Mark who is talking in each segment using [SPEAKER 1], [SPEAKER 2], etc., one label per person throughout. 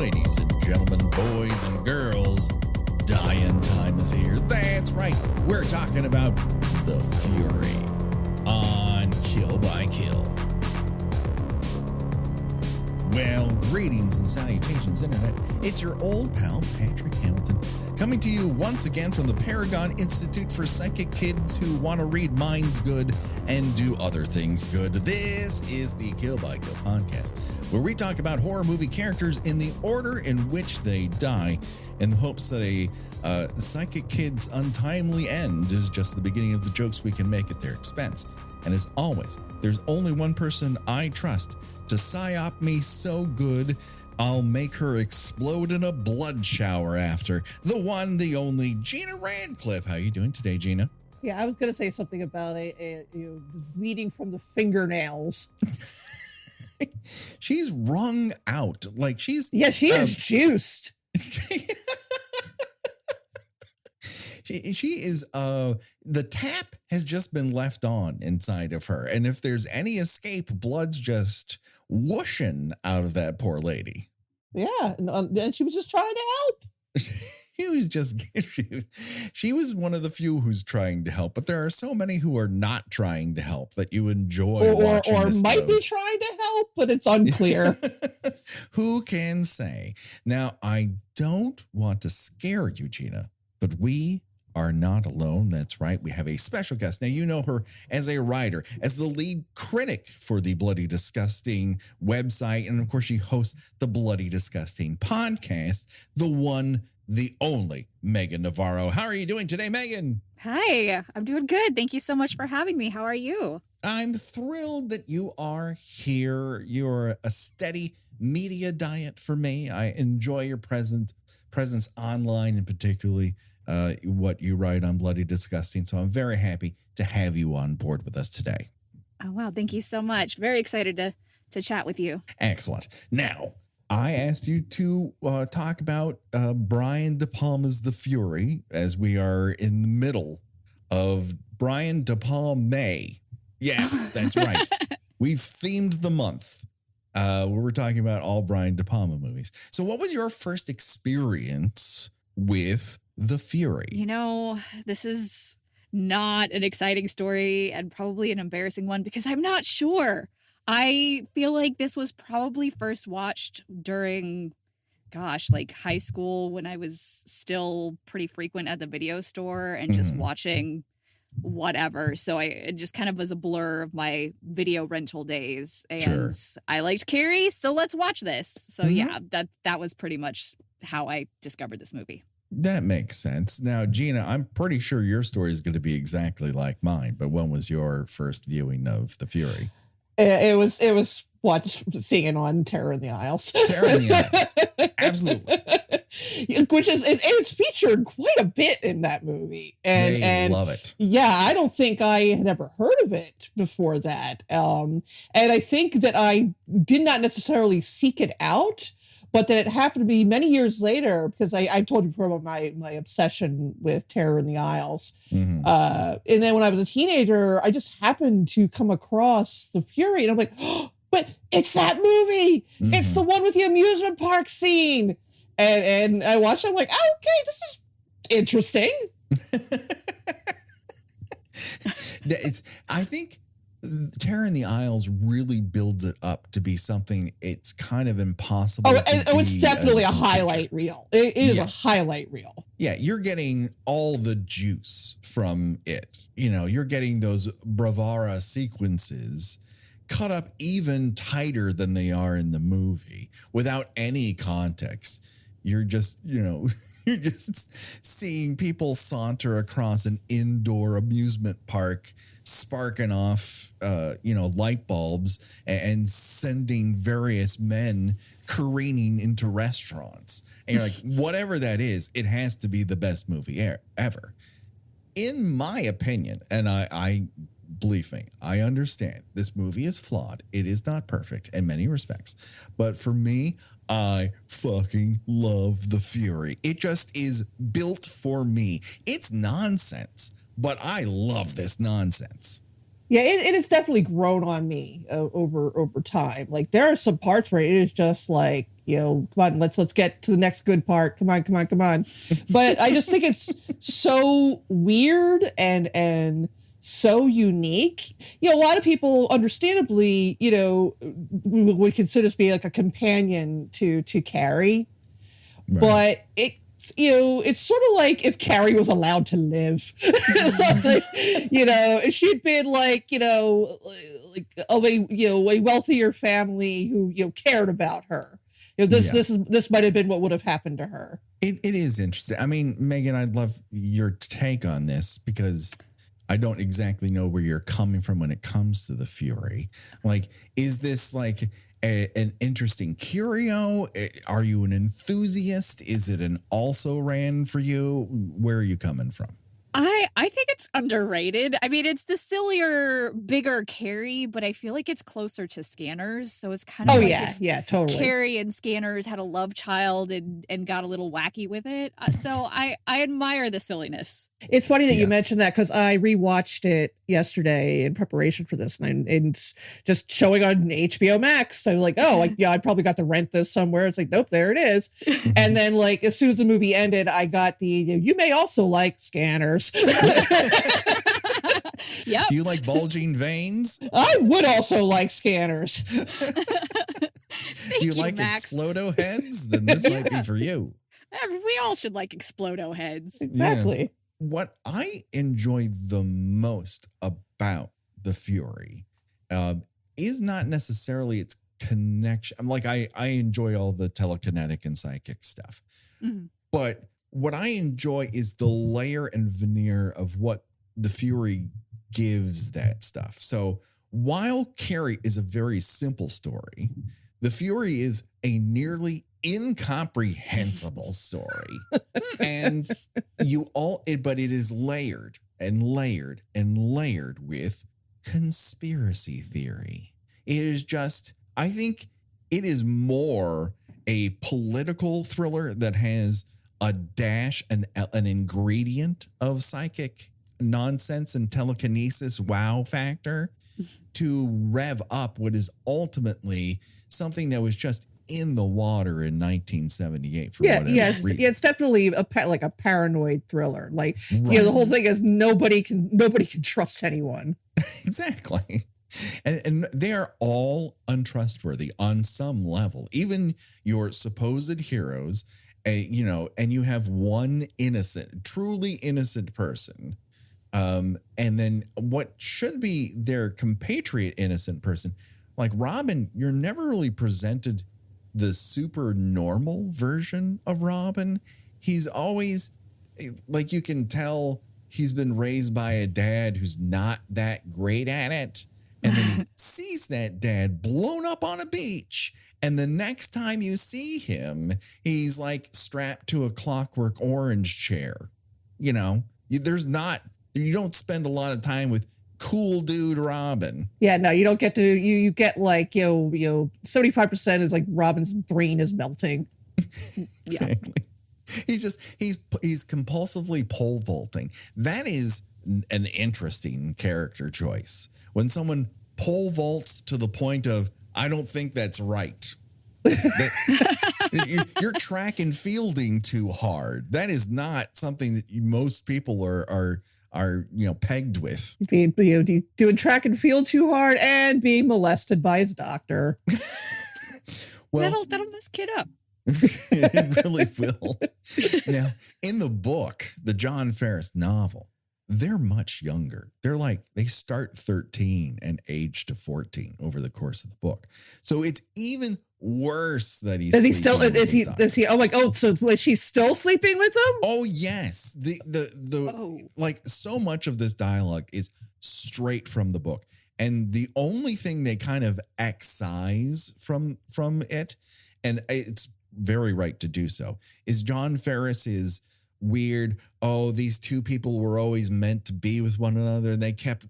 [SPEAKER 1] Ladies and gentlemen, boys and girls, dying time is here. That's right. We're talking about The Fury on Kill by Kill. Well, greetings and salutations, Internet. It's your old pal, Patrick Hamilton, coming to you once again from the Paragon Institute for Psychic Kids who want to read minds good and do other things good. This is the Kill by Kill podcast, where we talk about horror movie characters in the order in which they die, in the hopes that a psychic kid's untimely end is just the beginning of the jokes we can make at their expense. And as always, there's only one person I trust to psyop me so good I'll make her explode in a blood shower after. The one, the only, Gina Radcliffe. How you doing today, Gina?
[SPEAKER 2] Yeah, I was going to say something about bleeding from the fingernails.
[SPEAKER 1] She's wrung out. Like she's...
[SPEAKER 2] Yeah, she is juiced.
[SPEAKER 1] She is, the tap has just been left on inside of her. And if there's any escape, blood's just whooshing out of that poor lady.
[SPEAKER 2] Yeah, and she was just trying to help.
[SPEAKER 1] She was one of the few who's trying to help, but there are so many who are not trying to help that you enjoy watching
[SPEAKER 2] or
[SPEAKER 1] this
[SPEAKER 2] might be trying to help, but it's unclear.
[SPEAKER 1] Who can say? Now, I don't want to scare you, Gina, but we are not alone. That's right. We have a special guest. Now, you know her as a writer, as the lead critic for the Bloody Disgusting website. And of course, she hosts the Bloody Disgusting podcast, the one, the only Meagan Navarro. How are you doing today, Meagan?
[SPEAKER 3] Hi, I'm doing good. Thank you so much for having me. How are you?
[SPEAKER 1] I'm thrilled that you are here. You're a steady media diet for me. I enjoy your presence online, and particularly what you write on Bloody Disgusting. So I'm very happy to have you on board with us today.
[SPEAKER 3] Oh, wow. Thank you so much. Very excited to chat with you.
[SPEAKER 1] Excellent. Now, I asked you to talk about Brian De Palma's The Fury, as we are in the middle of Brian De Palma May. Yes, that's right. We've themed the month where we're talking about all Brian De Palma movies. So what was your first experience with The Fury?
[SPEAKER 3] You know, this is not an exciting story and probably an embarrassing one because I'm not sure. I feel like this was probably first watched during, like high school when I was still pretty frequent at the video store and just watching whatever. So it just kind of was a blur of my video rental days. And
[SPEAKER 1] Sure.
[SPEAKER 3] I liked Carrie, so let's watch this. So yeah, that was pretty much how I discovered this movie.
[SPEAKER 1] That makes sense. Now, Gina, I'm pretty sure your story is going to be exactly like mine, but when was your first viewing of The Fury?
[SPEAKER 2] It was seeing it on Terror in the Aisles.
[SPEAKER 1] Terror in the Aisles. Absolutely.
[SPEAKER 2] Which is featured quite a bit in that movie. And
[SPEAKER 1] love it.
[SPEAKER 2] Yeah, I don't think I had ever heard of it before that. And I think that I did not necessarily seek it out, but that it happened to be many years later, because I told you before about my obsession with Terror in the Aisles. And then when I was a teenager, I just happened to come across The Fury, and I'm like, oh, but it's that movie. It's the one with the amusement park scene. And I watched it, I'm like, oh, okay, this is interesting.
[SPEAKER 1] I think Terror in the Aisles really builds it up to be something it's kind of impossible.
[SPEAKER 2] It's definitely a highlight reel. It is a highlight reel.
[SPEAKER 1] Yeah, you're getting all the juice from it. You know, you're getting those bravura sequences cut up even tighter than they are in the movie without any context. You're just, you're just seeing people saunter across an indoor amusement park, sparking off, light bulbs and sending various men careening into restaurants. And you're like, whatever that is, it has to be the best movie ever. In my opinion, and I believe me, I understand this movie is flawed. It is not perfect in many respects. But for me, I fucking love The Fury. It just is built for me. It's nonsense, but I love this nonsense.
[SPEAKER 2] Yeah, it has definitely grown on me over time. Like there are some parts where it is just like come on, let's get to the next good part. Come on, come on, come on. But I just think it's so weird and so unique. A lot of people understandably, would consider this be like a companion to Carrie.
[SPEAKER 1] Right.
[SPEAKER 2] But it's sort of like if Carrie was allowed to live, if she'd been like a wealthier family who cared about her. This might have been what would have happened to her.
[SPEAKER 1] It is interesting. I mean, Megan, I'd love your take on this because I don't exactly know where you're coming from when it comes to the Fury. Like, is this like an interesting curio? Are you an enthusiast? Is it an also ran for you? Where are you coming from?
[SPEAKER 3] I think it's underrated. I mean, it's the sillier, bigger Carrie, but I feel like it's closer to Scanners. So it's kind of
[SPEAKER 2] yeah, totally.
[SPEAKER 3] Carrie and Scanners had a love child and got a little wacky with it. So I admire the silliness.
[SPEAKER 2] It's funny that you mentioned that because I rewatched it yesterday in preparation for this, and it's just showing on HBO Max. So like, I probably got to rent this somewhere. It's like, nope, there it is. And then like as soon as the movie ended, I got you may also like Scanners.
[SPEAKER 3] Yep.
[SPEAKER 1] Do you like bulging veins?
[SPEAKER 2] I would also like Scanners.
[SPEAKER 1] Do you like
[SPEAKER 3] Max.
[SPEAKER 1] Explodo heads? Then this might be for you.
[SPEAKER 3] We all should like Explodo heads.
[SPEAKER 2] Exactly.
[SPEAKER 1] Yes. What I enjoy the most about the Fury is not necessarily its connection. I'm like, I enjoy all the telekinetic and psychic stuff.
[SPEAKER 3] Mm-hmm.
[SPEAKER 1] But what I enjoy is the layer and veneer of what the Fury gives that stuff. So while Carrie is a very simple story, the Fury is a nearly incomprehensible story. And but it is layered and layered and layered with conspiracy theory. It is just, I think it is more a political thriller that has a dash, an ingredient of psychic nonsense and telekinesis wow factor to rev up what is ultimately something that was just in the water in 1978 for whatever reason.
[SPEAKER 2] Yeah, it's definitely a paranoid thriller. Like, the whole thing is nobody can trust anyone.
[SPEAKER 1] Exactly. And they are all untrustworthy on some level. Even your supposed heroes, and you have one truly innocent person. And then what should be their compatriot innocent person, like Robin, you're never really presented the super normal version of Robin. He's always like, you can tell he's been raised by a dad who's not that great at it. And then he sees that dad blown up on a beach. And the next time you see him, he's like strapped to a Clockwork Orange chair. You don't spend a lot of time with cool dude Robin.
[SPEAKER 2] Yeah, no, you don't get to, you get like, 75% is like Robin's brain is melting.
[SPEAKER 1] Exactly. He's compulsively pole vaulting. That is an interesting character choice. When someone pole vaults to the point of, I don't think that's right. You're track and fielding too hard. That is not something that most people are pegged with.
[SPEAKER 2] Doing track and field too hard and being molested by his doctor.
[SPEAKER 1] Well,
[SPEAKER 3] that'll mess kid up.
[SPEAKER 1] It really will. Now, in the book, the John Ferris novel, they're much younger. They start 13 and age to 14 over the course of the book. So it's even worse that he's.
[SPEAKER 2] Is he? Oh my! Oh, so was she still sleeping with him?
[SPEAKER 1] Oh yes. Like so much of this dialogue is straight from the book, and the only thing they kind of excise from it, and it's very right to do so, is John Ferris's weird, these two people were always meant to be with one another, and they kept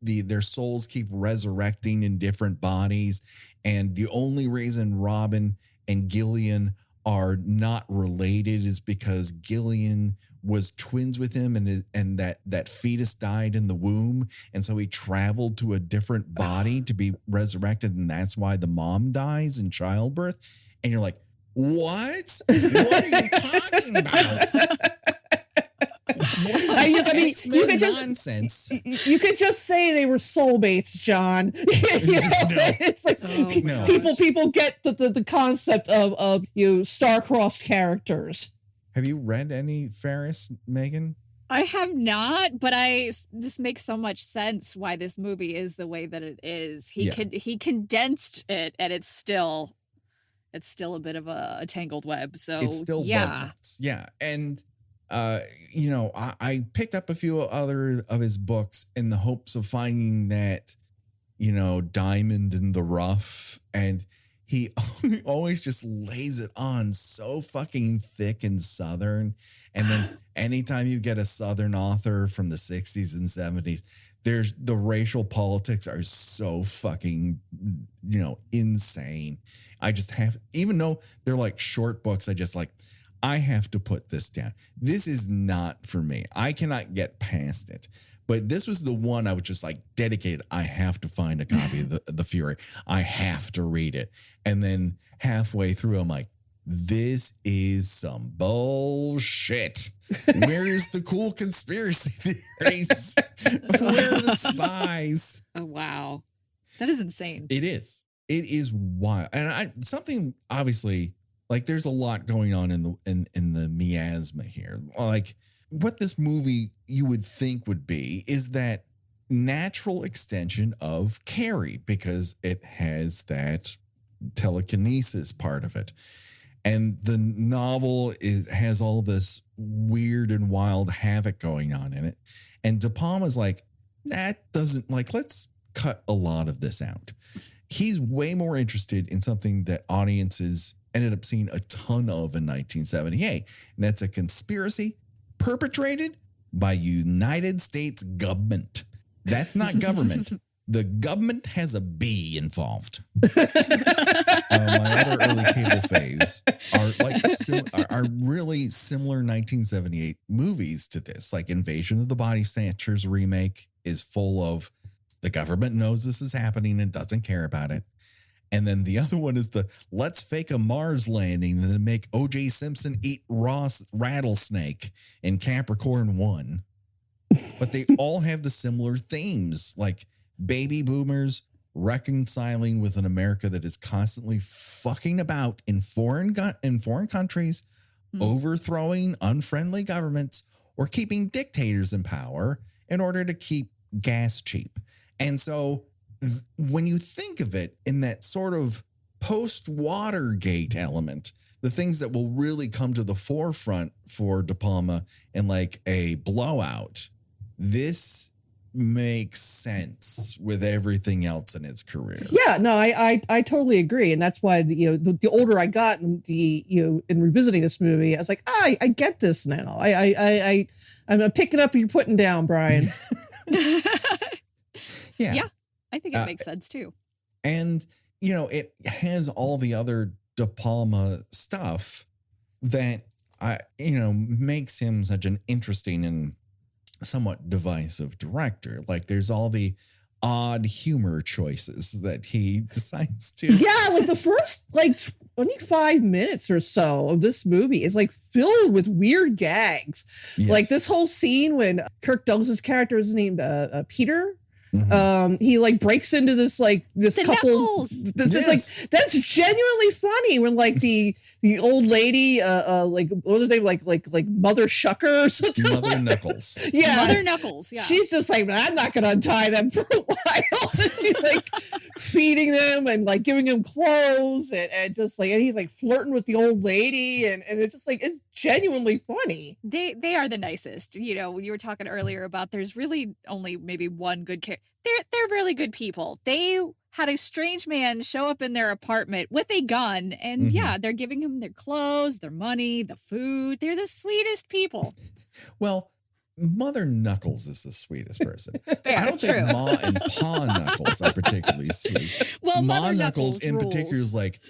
[SPEAKER 1] their souls keep resurrecting in different bodies, and the only reason Robin and Gillian are not related is because Gillian was twins with him, and that fetus died in the womb, and so he traveled to a different body to be resurrected, and that's why the mom dies in childbirth. And you're like, what? What are you talking about?
[SPEAKER 2] You could just
[SPEAKER 1] nonsense.
[SPEAKER 2] You could just say they were soulmates, John. It's like people get the concept of star-crossed characters.
[SPEAKER 1] Have you read any Ferris, Megan?
[SPEAKER 3] I have not, but this makes so much sense why this movie is the way that it is. He condensed it, and it's still a bit of a tangled web. So
[SPEAKER 1] it's still bugs. Yeah, and I picked up a few other of his books in the hopes of finding that, diamond in the rough, and he always just lays it on so fucking thick and Southern. And then anytime you get a Southern author from the 60s and 70s, the racial politics are so fucking, insane. I just have, even though they're like short books, I have to put this down. This is not for me. I cannot get past it. But this was the one I was just like dedicated. I have to find a copy of the Fury. I have to read it. And then halfway through, I'm like, this is some bullshit. Where's the cool conspiracy theories? Where are the spies?
[SPEAKER 3] Oh, wow. That is insane.
[SPEAKER 1] It is. It is wild. And something obviously, like, there's a lot going on in the miasma here. Like, what this movie you would think would be is that natural extension of Carrie, because it has that telekinesis part of it. And the novel has all this weird and wild havoc going on in it. And De Palma's like, that doesn't, like, let's cut a lot of this out. He's way more interested in something that audiences ended up seeing a ton of in 1978. And that's a conspiracy perpetrated by United States government. That's not government. The government has a B involved. My other early cable faves are really similar 1978 movies to this. Like Invasion of the Body Snatchers remake is full of the government knows this is happening and doesn't care about it. And then the other one is the let's fake a Mars landing and then make O.J. Simpson eat raw rattlesnake in Capricorn 1. But they all have the similar themes, like baby boomers reconciling with an America that is constantly fucking about in foreign countries, overthrowing unfriendly governments, or keeping dictators in power in order to keep gas cheap. And so when you think of it in that sort of post-Watergate element, the things that will really come to the forefront for De Palma in like a blowout, this makes sense with everything else in his career.
[SPEAKER 2] Yeah, no, I totally agree, and that's why the older I got, and in revisiting this movie, I was like, I get this now. I'm picking up what you're putting down, Brian.
[SPEAKER 1] Yeah,
[SPEAKER 3] I think it makes sense too.
[SPEAKER 1] And it has all the other De Palma stuff that makes him such an interesting and somewhat divisive director. Like there's all the odd humor choices that he decides to.
[SPEAKER 2] Yeah, like the first 25 minutes or so of this movie is like filled with weird gags. Yes. Like this whole scene when Kirk Douglas's character is named Peter. Mm-hmm. He like breaks into this couple. Yes. That's genuinely funny when like the old lady, what are they like Mother Shucker or something?
[SPEAKER 1] Mother Knuckles.
[SPEAKER 2] Yeah,
[SPEAKER 3] Mother Knuckles. Yeah,
[SPEAKER 2] she's just like, I'm not gonna untie them for a while. And she's like feeding them and like giving them clothes and just like, and he's like flirting with the old lady and it's just like, it's genuinely funny.
[SPEAKER 3] They are the nicest. When you were talking earlier about there's really only maybe one good character. They're really good people. They had a strange man show up in their apartment with a gun, and they're giving him their clothes, their money, the food. They're the sweetest people.
[SPEAKER 1] Well, Mother Knuckles is the sweetest person.
[SPEAKER 3] Fair,
[SPEAKER 1] I don't
[SPEAKER 3] true.
[SPEAKER 1] think Ma and Pa Knuckles are particularly sweet.
[SPEAKER 3] Well,
[SPEAKER 1] Ma
[SPEAKER 3] Mother
[SPEAKER 1] Knuckles in
[SPEAKER 3] rules.
[SPEAKER 1] particular is like,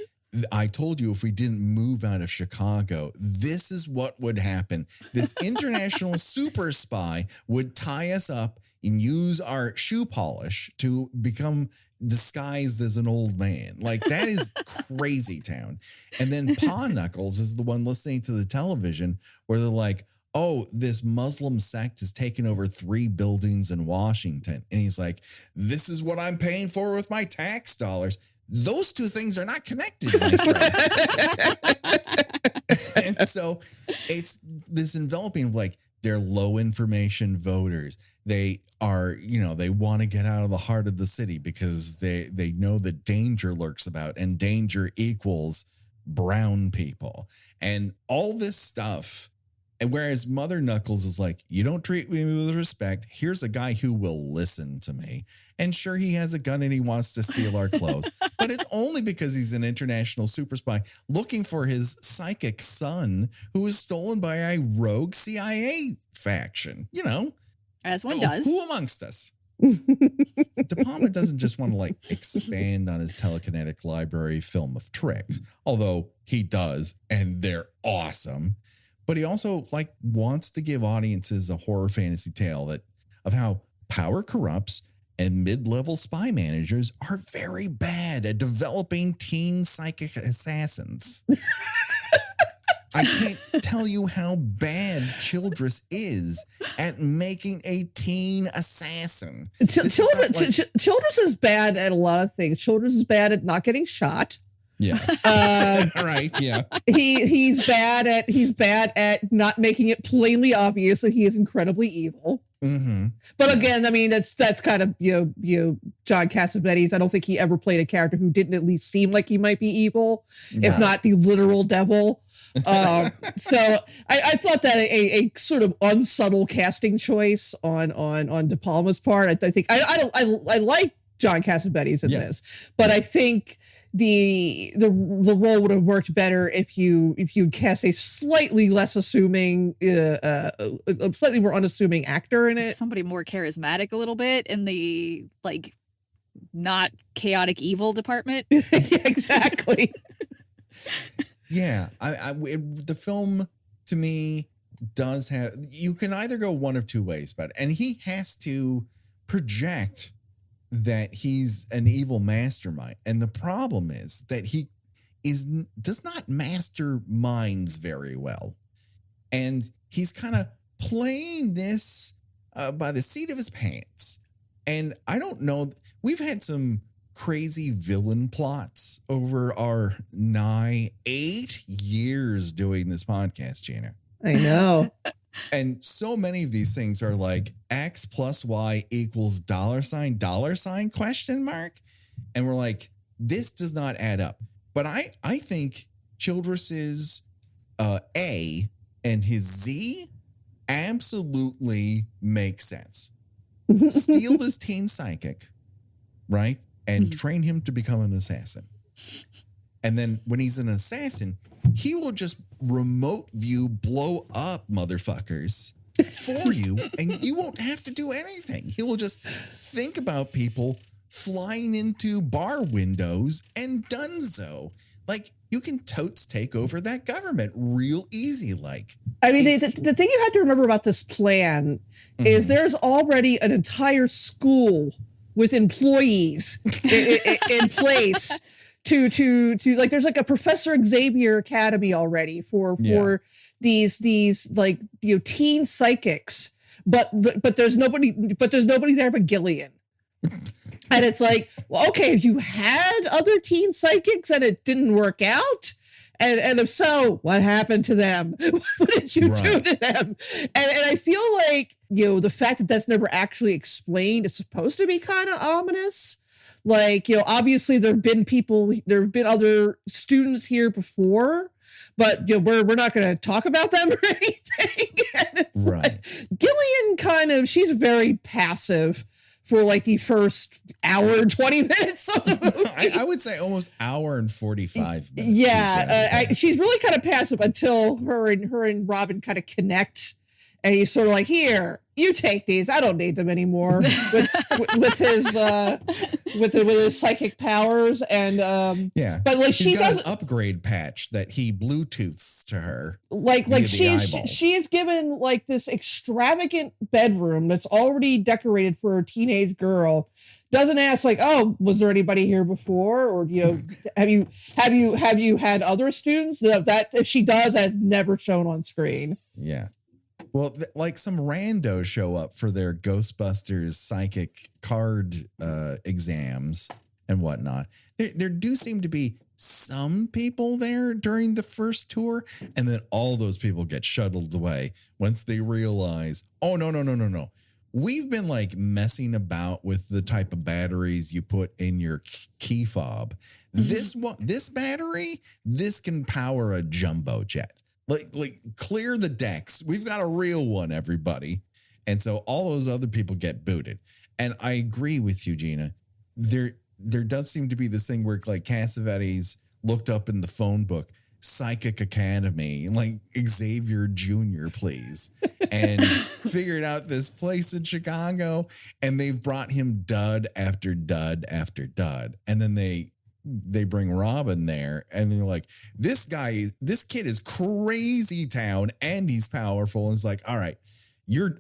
[SPEAKER 1] I told you if we didn't move out of Chicago, this is what would happen. This international super spy would tie us up and use our shoe polish to become disguised as an old man. Like, that is crazy town. And then Pa Knuckles is the one listening to the television where they're like, oh, this Muslim sect has taken over 3 buildings in Washington. And he's like, this is what I'm paying for with my tax dollars. Those two things are not connected, my friend. And so it's this enveloping of like, they're low information voters. They are, they want to get out of the heart of the city because they know that danger lurks about, and danger equals brown people and all this stuff. And whereas Mother Knuckles is like, you don't treat me with respect. Here's a guy who will listen to me. And sure, he has a gun and he wants to steal our clothes. But it's only because he's an international super spy looking for his psychic son who was stolen by a rogue CIA faction.
[SPEAKER 3] As one does.
[SPEAKER 1] Who amongst us? De Palma doesn't just want to like expand on his telekinetic library film of tricks, although he does, and they're awesome. But he also like wants to give audiences a horror fantasy tale of how power corrupts and mid-level spy managers are very bad at developing teen psychic assassins. I can't tell you how bad Childress is at making a teen assassin.
[SPEAKER 2] Childress is bad at a lot of things. Childress is bad at not getting shot.
[SPEAKER 1] Yeah. Right. Yeah.
[SPEAKER 2] He's bad at not making it plainly obvious that he is incredibly evil.
[SPEAKER 1] Mm-hmm.
[SPEAKER 2] But again, I mean, that's kind of John Cassavetes. I don't think he ever played a character who didn't at least seem like he might be evil, if not the literal devil. So I thought that a sort of unsubtle casting choice on De Palma's part. I think I like John Cassavetes in this, but I think the role would have worked better if you cast a slightly less assuming, a slightly more unassuming actor in it.
[SPEAKER 3] Somebody more charismatic a little bit in the like not chaotic evil department.
[SPEAKER 2] Yeah, exactly.
[SPEAKER 1] Yeah, the film to me does have. You can either go one of two ways about it, and he has to project that he's an evil mastermind. And the problem is that he does not master minds very well. And he's kind of playing this by the seat of his pants. And I don't know, we've had some crazy villain plots over our nigh 8 years doing this podcast, Gina.
[SPEAKER 2] I know.
[SPEAKER 1] And so many of these things are like X plus Y equals $$ question mark. And we're like, this does not add up. But I think Childress's A and his Z absolutely make sense. Steal this teen psychic, right? And train him to become an assassin. And then when he's an assassin, he will just remote view blow up motherfuckers for you, and you won't have to do anything. He will just think about people flying into bar windows and donezo. Like, you can totes take over that government real easy. Like,
[SPEAKER 2] I mean, the thing you have to remember about this plan is there's already an entire school with employees in place to like, there's like a Professor Xavier Academy already for these like, teen psychics, but there's nobody there but Gillian. And it's like, well, okay, you had other teen psychics and it didn't work out. And if so, what happened to them? What did you do to them? And I feel like, the fact that that's never actually explained, it's supposed to be kind of ominous. Like, obviously there have been other students here before, but we're not going to talk about them or anything. Like, Gillian she's very passive for like the first hour, 20 minutes of the movie.
[SPEAKER 1] I would say almost hour and 45 minutes.
[SPEAKER 2] Yeah, she's really kind of passive until her and Robin kind of connect, and he's sort of like, here, you take these. I don't need them anymore. with his psychic powers and but like she doesn't
[SPEAKER 1] an upgrade patch that he Bluetooths to her.
[SPEAKER 2] Like she's given like this extravagant bedroom that's already decorated for a teenage girl. Doesn't ask like, oh, was there anybody here before, or have you had other students? That if she does, that's never shown on screen.
[SPEAKER 1] Yeah. Well, like some randos show up for their Ghostbusters psychic card exams and whatnot. There do seem to be some people there during the first tour, and then all those people get shuttled away once they realize, oh, no. We've been like messing about with the type of batteries you put in your key fob. This battery, this can power a jumbo jet. Like clear the decks. We've got a real one, everybody. And so all those other people get booted. And I agree with you, Gina. There does seem to be this thing where like Cassavetes looked up in the phone book, Psychic Academy, like Xavier Jr., please, and figured out this place in Chicago, and they've brought him dud after dud after dud. And then they bring Robin there, and they're like, this kid is crazy town, and he's powerful. And it's like, all right,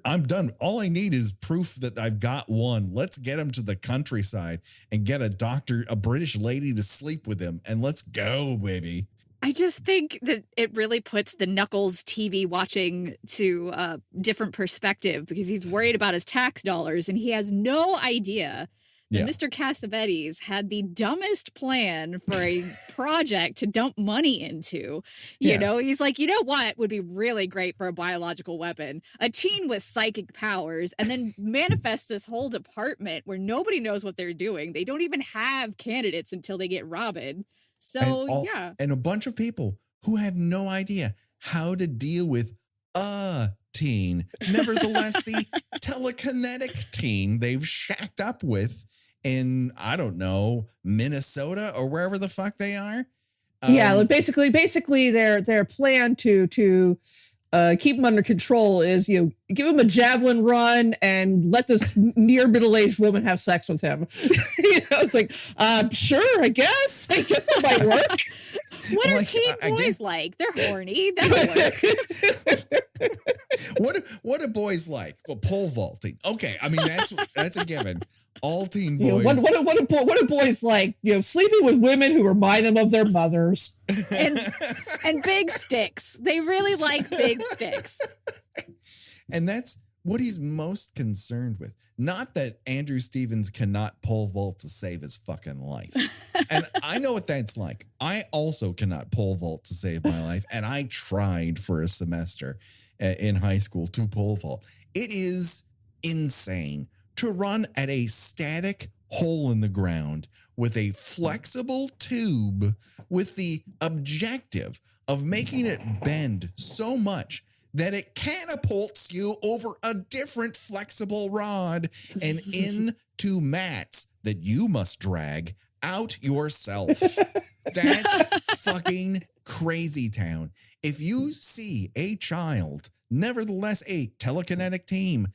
[SPEAKER 1] I'm done. All I need is proof that I've got one. Let's get him to the countryside and get a British lady to sleep with him, and let's go, baby.
[SPEAKER 3] I just think that it really puts the Knuckles TV watching to a different perspective, because he's worried about his tax dollars and he has no idea that Mr. Cassavetes had the dumbest plan for a project to dump money into. You know, he's like, you know what would be really great for a biological weapon? A teen with psychic powers, and then manifest this whole department where nobody knows what they're doing. They don't even have candidates until they get Robin. So,
[SPEAKER 1] and a bunch of people who have no idea how to deal with a teen. Nevertheless, the telekinetic teen they've shacked up with in, I don't know, Minnesota or wherever the fuck they are.
[SPEAKER 2] Basically their plan to keep him under control is, give him a javelin run and let this near middle-aged woman have sex with him. It's like, sure, I guess that might work.
[SPEAKER 3] What are teen boys like? They're horny. That'll work.
[SPEAKER 1] What do boys like? Well, pole vaulting. Okay, I mean that's a given. All teen boys.
[SPEAKER 2] What do boys like? Sleeping with women who remind them of their mothers.
[SPEAKER 3] And big sticks. They really like big sticks.
[SPEAKER 1] And that's what he's most concerned with. Not that Andrew Stevens cannot pole vault to save his fucking life. And I know what that's like. I also cannot pole vault to save my life. And I tried for a semester in high school to pole vault. It is insane to run at a static hole in the ground with a flexible tube with the objective of making it bend so much that it catapults you over a different flexible rod and into mats that you must drag out yourself. That's fucking crazy town. If you see a child, nevertheless a telekinetic team,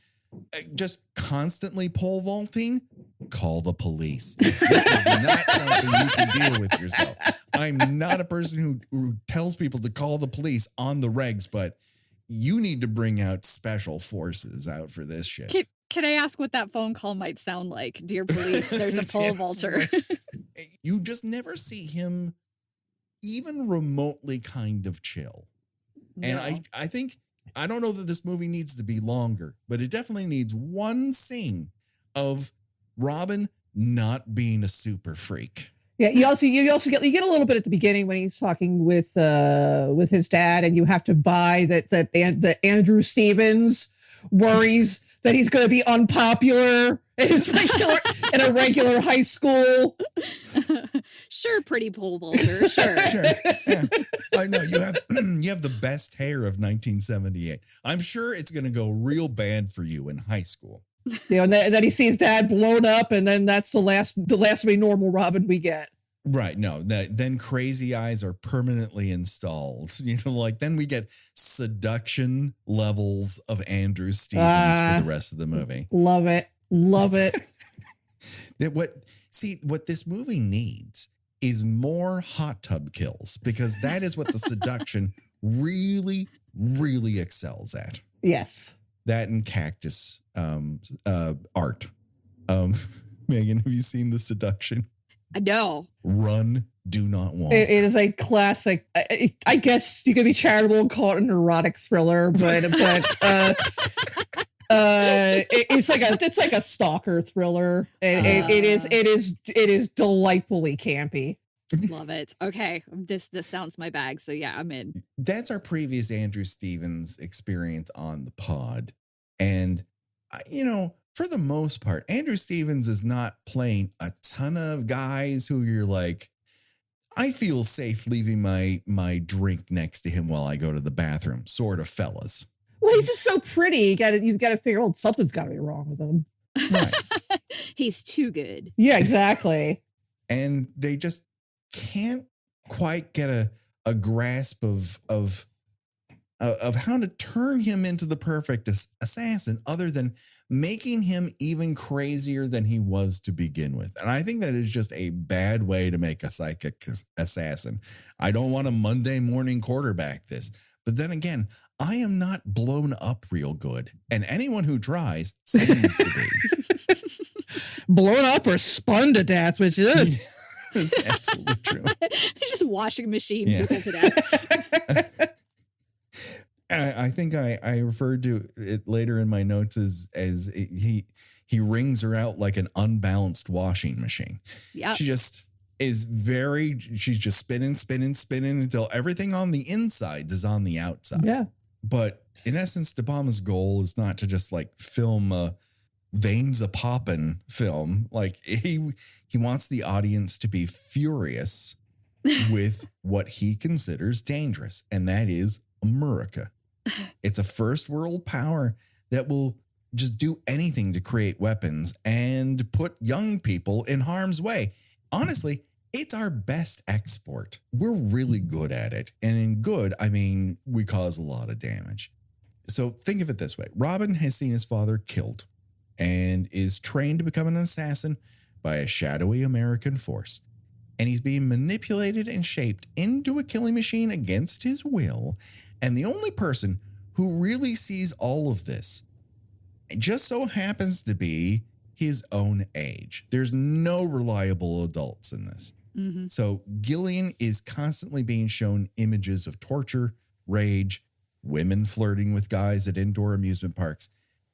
[SPEAKER 1] just constantly pole vaulting, call the police. This is not something you can deal with yourself. I'm not a person who tells people to call the police on the regs, but you need to bring out special forces out for this shit.
[SPEAKER 3] Can I ask what that phone call might sound like? Dear police, there's a pole vaulter.
[SPEAKER 1] You just never see him even remotely kind of chill. No. And I think, I don't know that this movie needs to be longer, but it definitely needs one scene of Robin not being a super freak.
[SPEAKER 2] Yeah, you get a little bit at the beginning when he's talking with his dad, and you have to buy that Andrew Stevens worries that he's going to be unpopular in a regular high school.
[SPEAKER 3] Sure, pretty pole vaulter. Sure.
[SPEAKER 1] Yeah. I know you have the best hair of 1978. I'm sure it's going to go real bad for you in high school.
[SPEAKER 2] And then he sees dad blown up, and then that's the last of a normal Robin we get.
[SPEAKER 1] Right. No, then crazy eyes are permanently installed. Like then we get seduction levels of Andrew Stevens for the rest of the movie.
[SPEAKER 2] Love it. Love it.
[SPEAKER 1] What this movie needs is more hot tub kills, because that is what the seduction really, really excels at.
[SPEAKER 2] Yes.
[SPEAKER 1] That and cactus art. Megan, have you seen The Seduction?
[SPEAKER 3] No.
[SPEAKER 1] Run, do not walk.
[SPEAKER 2] It is a classic. I guess you could be charitable and call it an erotic thriller, but it's like a stalker thriller, and it is delightfully campy.
[SPEAKER 3] Love it. Okay, this sounds my bag. So yeah, I'm in.
[SPEAKER 1] That's our previous Andrew Stevens experience on the pod, and for the most part, Andrew Stevens is not playing a ton of guys who you're like, I feel safe leaving my drink next to him while I go to the bathroom, sort of fellas.
[SPEAKER 2] Well, he's just so pretty. You've got to figure out something's got to be wrong with him.
[SPEAKER 1] Right.
[SPEAKER 3] He's too good.
[SPEAKER 2] Yeah, exactly.
[SPEAKER 1] And they just can't quite get a grasp of how to turn him into the perfect assassin, other than making him even crazier than he was to begin with. And I think that is just a bad way to make a psychic assassin. I don't want to Monday morning quarterback this. But then again, I am not blown up real good. And anyone who tries seems to be.
[SPEAKER 2] Blown up or spun to death, which is...
[SPEAKER 1] It's absolutely true.
[SPEAKER 3] Just washing machine.
[SPEAKER 1] Yeah.
[SPEAKER 3] Because of that.
[SPEAKER 1] I think I referred to it later in my notes as he wrings her out like an unbalanced washing machine.
[SPEAKER 3] Yeah.
[SPEAKER 1] She just is she's just spinning until everything on the insides is on the outside.
[SPEAKER 2] Yeah.
[SPEAKER 1] But in essence, De Palma's goal is not to just like film a veins a poppin' film. Like he wants the audience to be furious with what he considers dangerous, and that is America. It's a first world power that will just do anything to create weapons and put young people in harm's way. Honestly, it's our best export. We're really good at it. And in good, I mean, we cause a lot of damage. So think of it this way. Robin has seen his father killed and is trained to become an assassin by a shadowy American force. And he's being manipulated and shaped into a killing machine against his will. And the only person who really sees all of this just so happens to be his own age. There's no reliable adults in this.
[SPEAKER 3] Mm-hmm.
[SPEAKER 1] So Gillian is constantly being shown images of torture, rage, women flirting with guys at indoor amusement parks.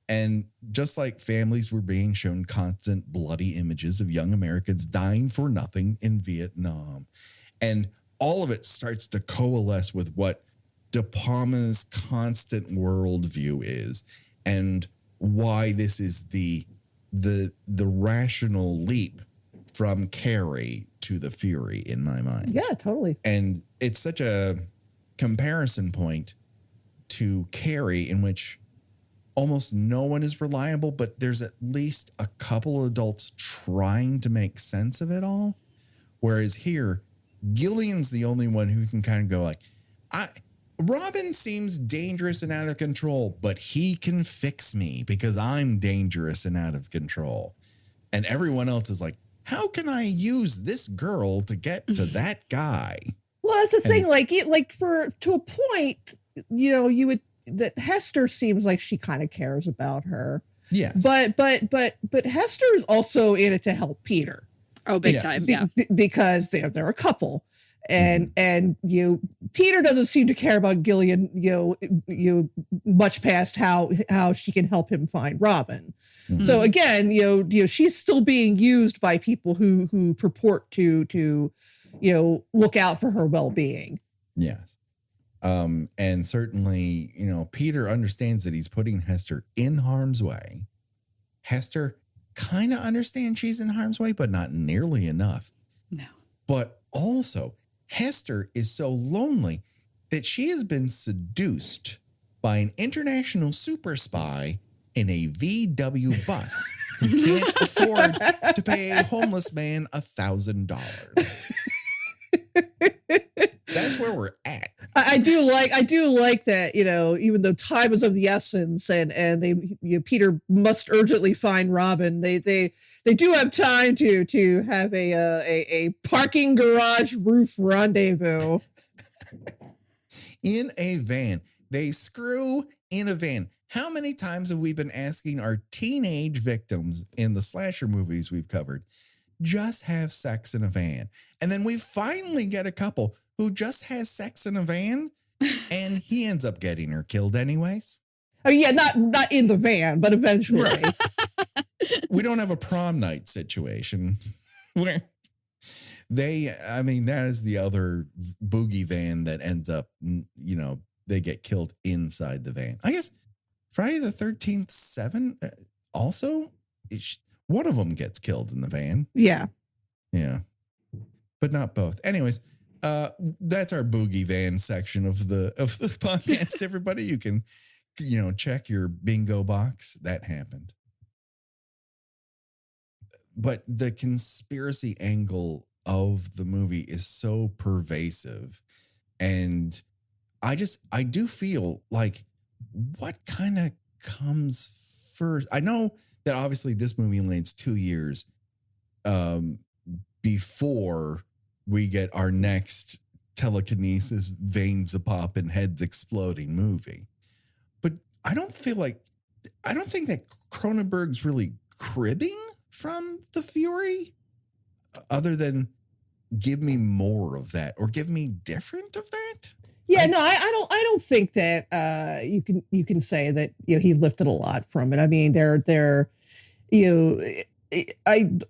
[SPEAKER 1] And just like families were being shown constant bloody images of young Americans dying for nothing in Vietnam. And all of it starts to coalesce with what De Palma's constant worldview is, and why this is the rational leap from Carrie to the Fury in my mind.
[SPEAKER 2] Yeah, totally.
[SPEAKER 1] And it's such a comparison point to Carrie, in which almost no one is reliable, but there's at least a couple adults trying to make sense of it all. Whereas here, Gillian's the only one who can kind of go like, Robin seems dangerous and out of control, but he can fix me because I'm dangerous and out of control. And everyone else is like, how can I use this girl to get to that guy?
[SPEAKER 2] Well, that's the thing. To a point, you would, that Hester seems like she kind of cares about her.
[SPEAKER 1] Yes.
[SPEAKER 2] But Hester is also in it to help Peter.
[SPEAKER 3] Oh, big time. Yeah.
[SPEAKER 2] Because they're a couple. And Peter doesn't seem to care about Gillian, much past how she can help him find Robin. Mm-hmm. So again, she's still being used by people who purport to look out for her well-being.
[SPEAKER 1] Yes. And certainly, Peter understands that he's putting Hester in harm's way. Hester kind of understands she's in harm's way, but not nearly enough.
[SPEAKER 3] No.
[SPEAKER 1] But also, Hester is so lonely that she has been seduced by an international super spy in a VW bus who can't afford to pay a homeless man $1,000. That's where we're at.
[SPEAKER 2] I do like that, even though time is of the essence and they, Peter must urgently find Robin. They do have time to have a parking garage roof rendezvous.
[SPEAKER 1] In a van. They screw in a van. How many times have we been asking our teenage victims in the slasher movies we've covered, just have sex in a van? And then we finally get a couple who just has sex in a van and he ends up getting her killed anyways.
[SPEAKER 2] Oh yeah, not in the van, but eventually. Right.
[SPEAKER 1] We don't have a prom night situation where that is the other boogie van that ends up, they get killed inside the van. I guess Friday the 13th 7 also, one of them gets killed in the van.
[SPEAKER 2] Yeah.
[SPEAKER 1] Yeah. But not both. Anyways, that's our boogie van section of the podcast. Everybody, you can, check your bingo box. That happened. But the conspiracy angle of the movie is so pervasive. And I do feel like what kind of comes first? I know that obviously this movie lands 2 years before we get our next telekinesis, veins a pop and heads exploding movie. But I don't think that Cronenberg's really cribbing from The Fury, other than give me more of that or give me different of that.
[SPEAKER 2] Yeah, no, I don't think that you can say that he lifted a lot from it. I mean,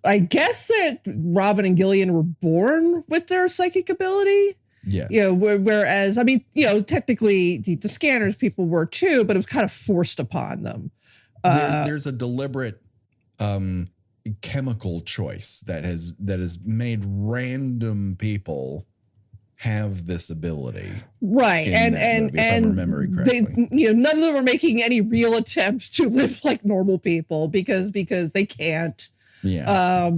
[SPEAKER 2] I guess that Robin and Gillian were born with their psychic ability.
[SPEAKER 1] Yes.
[SPEAKER 2] Whereas I mean, technically the Scanners people were too, but it was kind of forced upon them.
[SPEAKER 1] There's a deliberate chemical choice that has made random people have this ability,
[SPEAKER 2] right? And
[SPEAKER 1] movie, if I'm remembering correctly.
[SPEAKER 2] None of them are making any real attempt to live like normal people because they can't.
[SPEAKER 1] Yeah.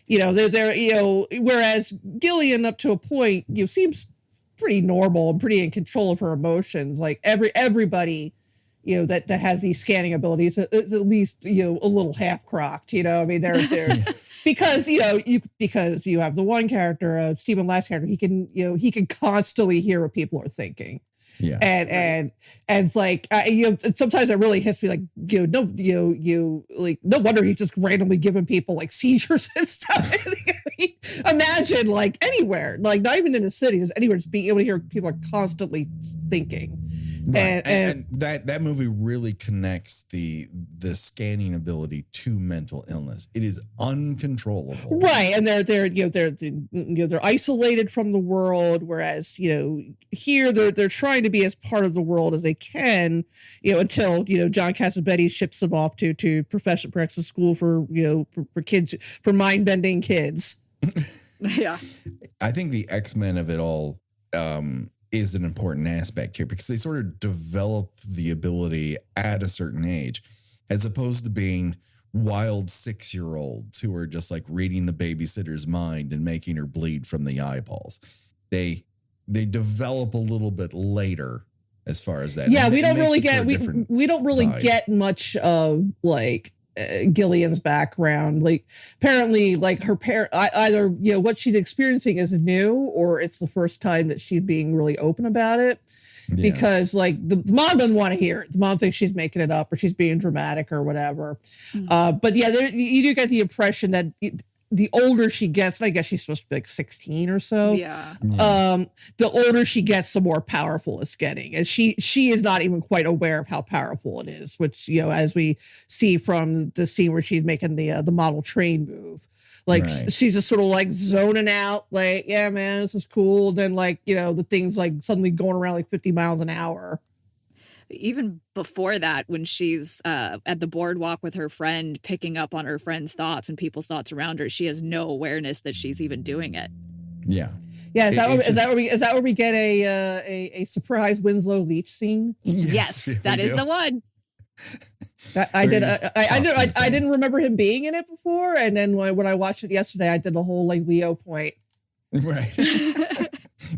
[SPEAKER 2] They're whereas Gillian up to a point seems pretty normal and pretty in control of her emotions. Like everybody that has these scanning abilities is at least a little half crocked. I mean they're because because you have the one character, Stephen Last's character, he can constantly hear what people are thinking.
[SPEAKER 1] Yeah.
[SPEAKER 2] And it's like sometimes it really hits me like no wonder he's just randomly giving people like seizures and stuff. Imagine like anywhere, like not even in a city, just anywhere, just being able to hear people are constantly thinking.
[SPEAKER 1] Right. And that movie really connects the scanning ability to mental illness. It is uncontrollable,
[SPEAKER 2] right? And they're isolated from the world, whereas here they're trying to be as part of the world as they can, until John Cassavetes ships them off to professional practice school for kids, for mind bending kids.
[SPEAKER 3] Yeah,
[SPEAKER 1] I think the X-Men of it all is an important aspect here because they sort of develop the ability at a certain age, as opposed to being wild 6-year-olds who are just like reading the babysitter's mind and making her bleed from the eyeballs. They develop a little bit later as far as that.
[SPEAKER 2] Yeah,
[SPEAKER 1] and
[SPEAKER 2] we don't really
[SPEAKER 1] vibe.
[SPEAKER 2] get much of like Gillian's background. Like apparently like her either what she's experiencing is new or it's the first time that she's being really open about it. Yeah. Because like the mom doesn't want to hear it. The mom thinks she's making it up or she's being dramatic or whatever. But yeah, you do get the impression that the older she gets, and I guess she's supposed to be like 16 or so.
[SPEAKER 3] Yeah.
[SPEAKER 2] The older she gets, the more powerful it's getting. And she is not even quite aware of how powerful it is, which, as we see from the scene where she's making the model train move. Like she's just sort of like zoning out, like, yeah, man, this is cool. And then like, the thing's like suddenly going around like 50 miles an hour.
[SPEAKER 3] Even before that, when she's at the boardwalk with her friend, picking up on her friend's thoughts and people's thoughts around her, she has no awareness that she's even doing it.
[SPEAKER 1] Yeah.
[SPEAKER 2] Yeah. Is that where we get a surprise Winslow Leach scene?
[SPEAKER 3] Yes, that is the one.
[SPEAKER 2] I did.
[SPEAKER 1] Where he
[SPEAKER 2] I
[SPEAKER 1] pops in the
[SPEAKER 2] I
[SPEAKER 1] film.
[SPEAKER 2] didn't remember him being in it before, and then when I watched it yesterday, I did the whole like Leo point.
[SPEAKER 1] Right.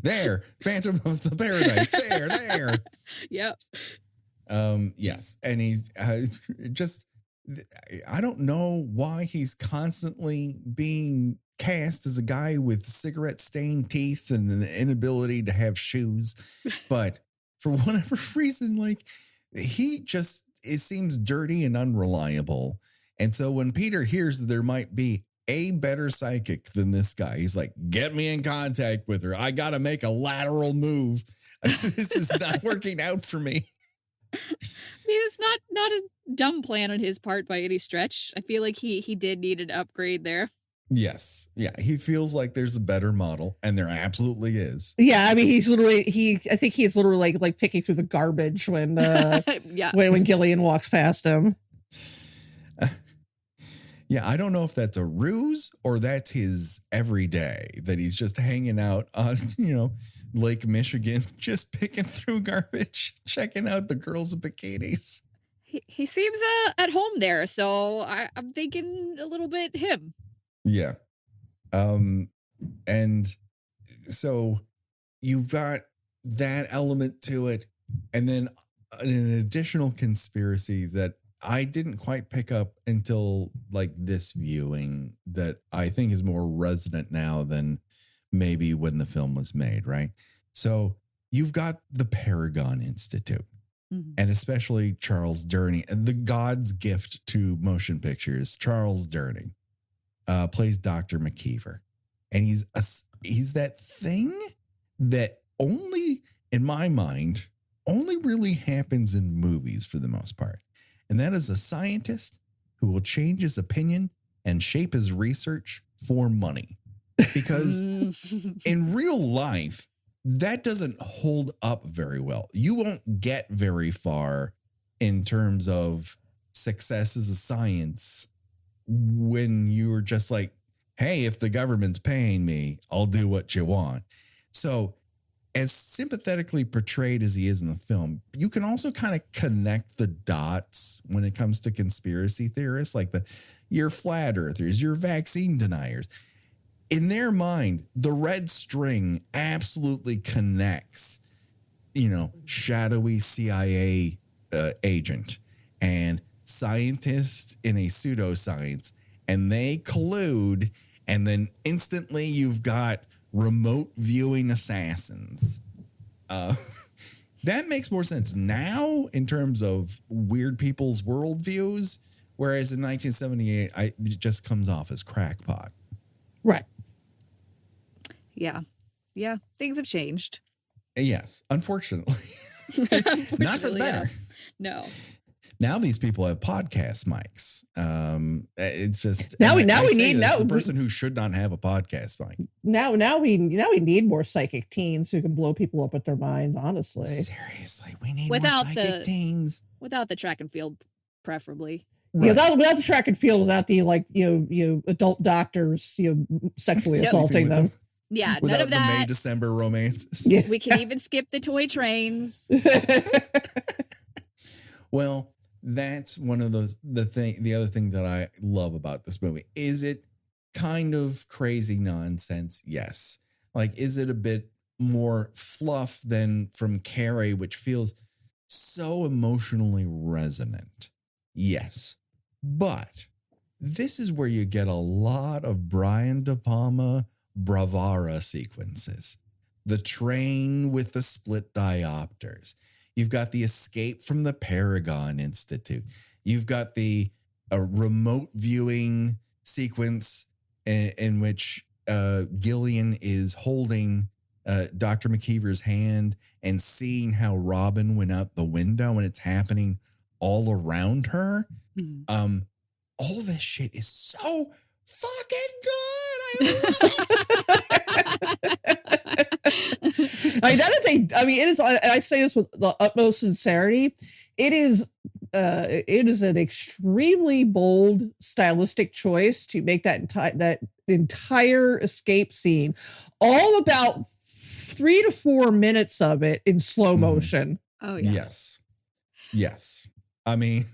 [SPEAKER 1] There, Phantom of the Paradise. There.
[SPEAKER 3] Yep.
[SPEAKER 1] Yes, and he's just. I don't know why he's constantly being cast as a guy with cigarette stained teeth and an inability to have shoes, but for whatever reason, like it seems dirty and unreliable. And so when Peter hears that there might be a better psychic than this guy, he's like, get me in contact with her. I got to make a lateral move. This is not working out for me.
[SPEAKER 3] I mean, it's not a dumb plan on his part by any stretch. I feel like he did need an upgrade there.
[SPEAKER 1] Yes. Yeah. He feels like there's a better model, and there absolutely is.
[SPEAKER 2] Yeah, I mean, I think he's literally like picking through the garbage when
[SPEAKER 3] Yeah.
[SPEAKER 2] when Gillian walks past him.
[SPEAKER 1] Yeah, I don't know if that's a ruse or that's his everyday, that he's just hanging out on, Lake Michigan, just picking through garbage, checking out the girls in bikinis.
[SPEAKER 3] He seems at home there, so I'm thinking a little bit him.
[SPEAKER 1] Yeah. And so you've got that element to it, and then an additional conspiracy that I didn't quite pick up until like this viewing, that I think is more resonant now than maybe when the film was made, right? So you've got the Paragon Institute, and especially Charles Durning, and the God's gift to motion pictures. Charles Durning plays Dr. McKeever, and he's that thing that only, in my mind, only really happens in movies for the most part. And that is a scientist who will change his opinion and shape his research for money. Because in real life, that doesn't hold up very well. You won't get very far in terms of success as a science when you're just like, hey, if the government's paying me, I'll do what you want. So as sympathetically portrayed as he is in the film, you can also kind of connect the dots when it comes to conspiracy theorists, like your flat earthers, your vaccine deniers. In their mind, the red string absolutely connects, shadowy CIA agent and scientist in a pseudoscience, and they collude, and then instantly you've got remote viewing assassins. That makes more sense now in terms of weird people's worldviews, whereas in 1978, it just comes off as crackpot.
[SPEAKER 2] Right.
[SPEAKER 3] Yeah. Things have changed.
[SPEAKER 1] Yes, unfortunately. Not for the better.
[SPEAKER 3] No.
[SPEAKER 1] Now these people have podcast mics. It's just
[SPEAKER 2] now we
[SPEAKER 1] need
[SPEAKER 2] the
[SPEAKER 1] person who should not have a podcast mic.
[SPEAKER 2] Now we need more psychic teens who can blow people up with their minds. Honestly,
[SPEAKER 1] seriously, we need more psychic teens
[SPEAKER 3] without the track and field, preferably.
[SPEAKER 2] Right. Yeah, without the track and field, without the adult doctors sexually assaulting them.
[SPEAKER 3] Yeah,
[SPEAKER 1] without
[SPEAKER 3] none of that.
[SPEAKER 1] The May December romances.
[SPEAKER 2] Yeah.
[SPEAKER 3] We can even skip the toy trains.
[SPEAKER 1] Well, that's one of those the other thing that I love about this movie. Is it kind of crazy nonsense? Yes. Like, is it a bit more fluff than from Carrie, which feels so emotionally resonant? Yes. But this is where you get a lot of Brian De Palma bravura sequences. The train with the split diopters. You've got the escape from the Paragon Institute. You've got the remote viewing sequence in which Gillian is holding Dr. McKeever's hand and seeing how Robin went out the window, and it's happening all around her. Mm-hmm. All this shit is so fucking good. I love it.
[SPEAKER 2] It is, and I say this with the utmost sincerity. It is an extremely bold stylistic choice to make that entire escape scene, all about 3 to 4 minutes of it in slow motion.
[SPEAKER 3] Oh yeah.
[SPEAKER 1] Yes. I mean,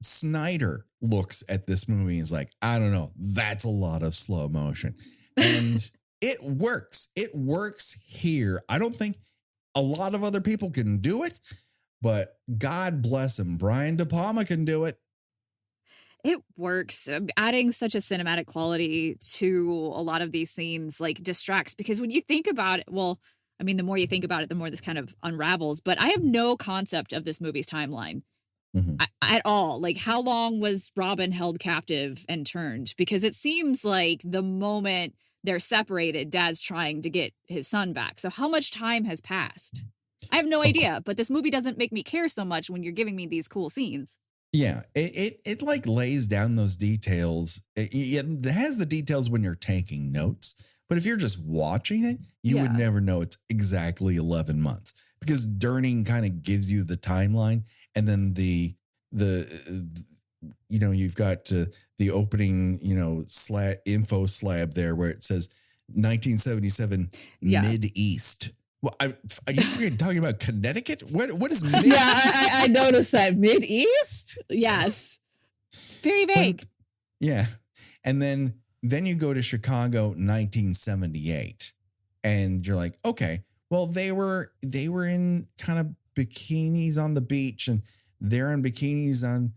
[SPEAKER 1] Snyder looks at this movie and is like, I don't know, that's a lot of slow motion. And it works. It works here. I don't think a lot of other people can do it, but God bless him. Brian De Palma can do it.
[SPEAKER 3] It works. Adding such a cinematic quality to a lot of these scenes like distracts, because when you think about it, well, I mean, the more you think about it, the more this kind of unravels. But I have no concept of this movie's timeline at all. Like, how long was Robin held captive and turned? Because it seems like the moment they're separated, Dad's trying to get his son back. So how much time has passed? I have no idea, but this movie doesn't make me care so much when you're giving me these cool scenes.
[SPEAKER 1] Yeah, it like lays down those details. It has the details when you're taking notes, but if you're just watching it, you would never know it's exactly 11 months because Durning kind of gives you the timeline, and then the you've got the opening info slab there where it says 1977 Mid-East. Well, are you talking about Connecticut? What is Mid-East?
[SPEAKER 2] Yeah, I noticed that. Mid-East?
[SPEAKER 3] Yes. It's very vague.
[SPEAKER 1] Yeah. And then you go to Chicago 1978 and you're like, okay, well, they were in kind of bikinis on the beach and they're in bikinis on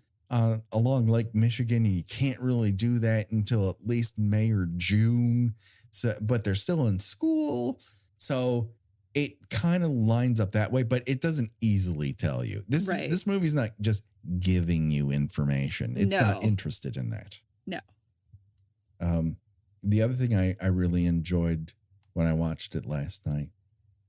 [SPEAKER 1] along Lake Michigan, and you can't really do that until at least May or June. So, but they're still in school. So it kind of lines up that way, but it doesn't easily tell you. This movie's not just giving you information. It's not interested in that.
[SPEAKER 3] No.
[SPEAKER 1] The other thing I really enjoyed when I watched it last night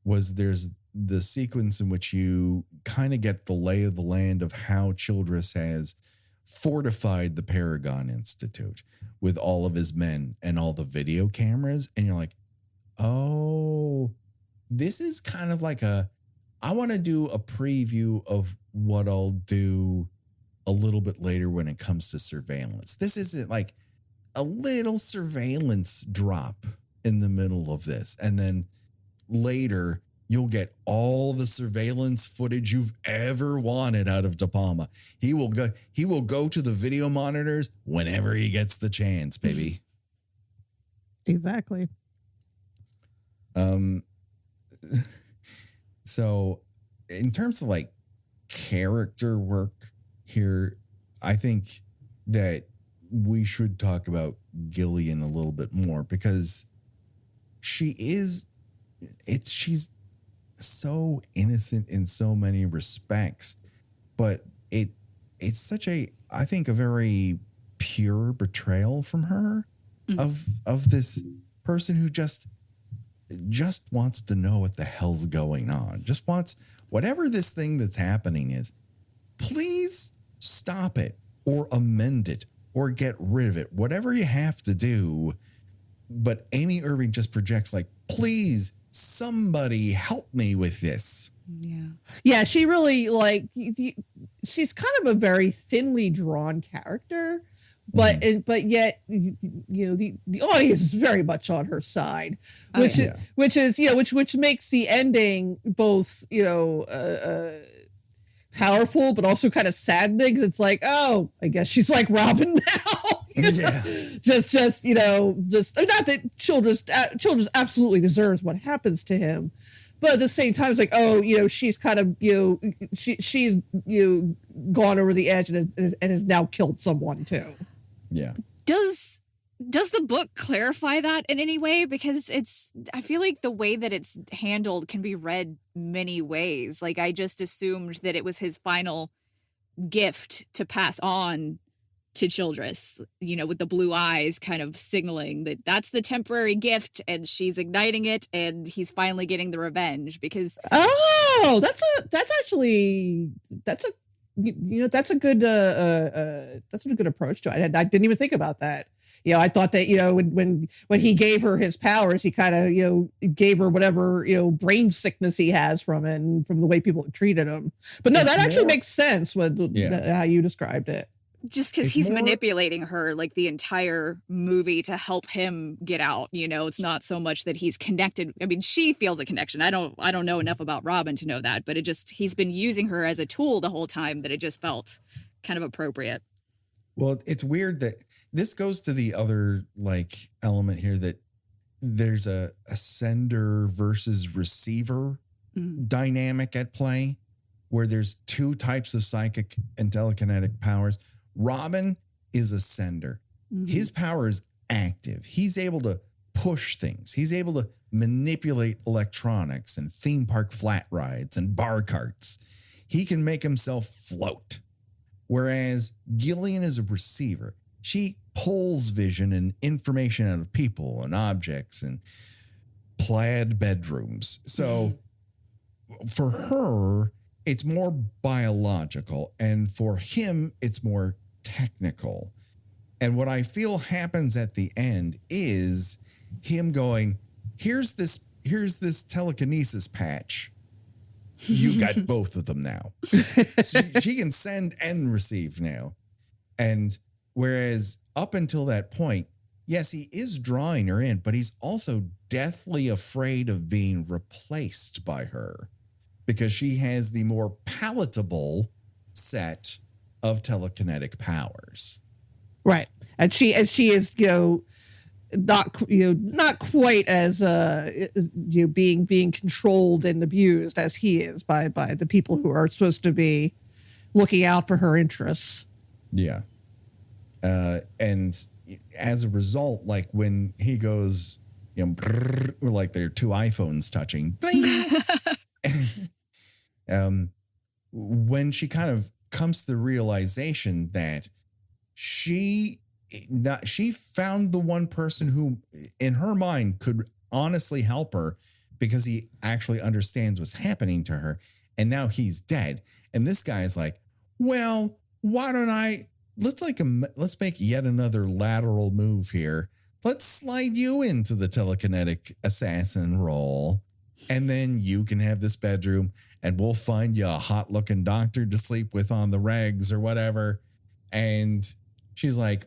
[SPEAKER 1] was there's the sequence in which you kind of get the lay of the land of how Childress has fortified the Paragon Institute with all of his men and all the video cameras. And you're like, oh, this is kind of like I want to do a preview of what I'll do a little bit later when it comes to surveillance. This isn't like a little surveillance drop in the middle of this. And then later you'll get all the surveillance footage you've ever wanted out of De Palma. He will go to the video monitors whenever he gets the chance, baby.
[SPEAKER 2] Exactly.
[SPEAKER 1] So in terms of like character work here, I think that we should talk about Gillian a little bit more because she's so innocent in so many respects, but it's such I think a very pure betrayal from her of this person who just wants to know what the hell's going on. Just wants whatever this thing that's happening is, please stop it or amend it or get rid of it, whatever you have to do. But Amy Irving just projects like, please, somebody help me with this.
[SPEAKER 2] Yeah, she really she's kind of a very thinly drawn character, but yet the audience is very much on her side, which makes the ending both powerful but also kind of saddening. It's like, oh, I guess she's like Robin now. Just not that Childress absolutely deserves what happens to him, but at the same time, it's like, oh, she's kind of she's gone over the edge and has now killed someone too.
[SPEAKER 1] Yeah.
[SPEAKER 3] Does the book clarify that in any way? Because I feel like the way that it's handled can be read many ways. Like, I just assumed that it was his final gift to pass on to Childress, with the blue eyes kind of signaling that that's the temporary gift and she's igniting it and he's finally getting the revenge because. Oh, that's a good approach to it. I didn't even think about that. I thought that, when he gave her his powers, he kind of, gave her whatever, brain sickness he has from it and from the way people treated him. But no, that actually makes sense with how you described it. Just because
[SPEAKER 1] It's
[SPEAKER 3] he's
[SPEAKER 1] more-
[SPEAKER 3] manipulating her like the entire movie to help him get out. You know, it's not so much that he's connected. I mean, she feels a connection. I don't know enough about Robin to know that, but he's been using her as a tool the whole time that it just felt kind of appropriate.
[SPEAKER 1] Well, it's weird that this goes to the other like element here that there's a sender versus receiver dynamic at play where there's two types of psychic and telekinetic powers. Robin is a sender. His power is active. He's able to push things. He's able to manipulate electronics and theme park flat rides and bar carts. He can make himself float. Whereas Gillian is a receiver. She pulls vision and information out of people and objects and plaid bedrooms. So for her, it's more biological. And for him, it's more technical. And what I feel happens at the end is him going, here's this telekinesis patch. You got both of them now. So she can send and receive now. And whereas up until that point, yes, he is drawing her in, but he's also deathly afraid of being replaced by her because she has the more palatable set of telekinetic powers.
[SPEAKER 2] Right. And she is, not quite as being controlled and abused as he is by the people who are supposed to be looking out for her interests.
[SPEAKER 1] Yeah. And as a result, like when he goes, brrr, like there are two iPhones touching, when she kind of comes to the realization that she found the one person who in her mind could honestly help her because he actually understands what's happening to her. And now he's dead. And this guy is like, well, why don't let's make yet another lateral move here. Let's slide you into the telekinetic assassin role. And then you can have this bedroom and we'll find you a hot looking doctor to sleep with on the regs or whatever. And she's like,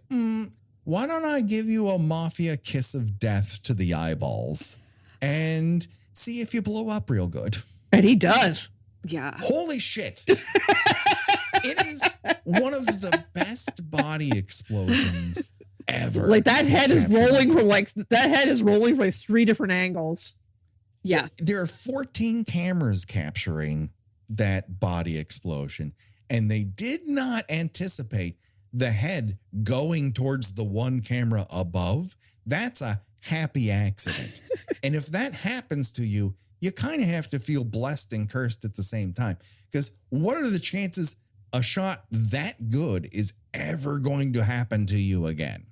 [SPEAKER 1] why don't I give you a mafia kiss of death to the eyeballs and see if you blow up real good?
[SPEAKER 2] And he does.
[SPEAKER 3] Yeah.
[SPEAKER 1] Holy shit. It is one of the best body explosions ever.
[SPEAKER 2] Like that head is rolling from like 3 different angles.
[SPEAKER 3] Yeah.
[SPEAKER 1] There are 14 cameras capturing that body explosion, and they did not anticipate the head going towards the one camera above. That's a happy accident. And if that happens to you, you kind of have to feel blessed and cursed at the same time. Because what are the chances a shot that good is ever going to happen to you again?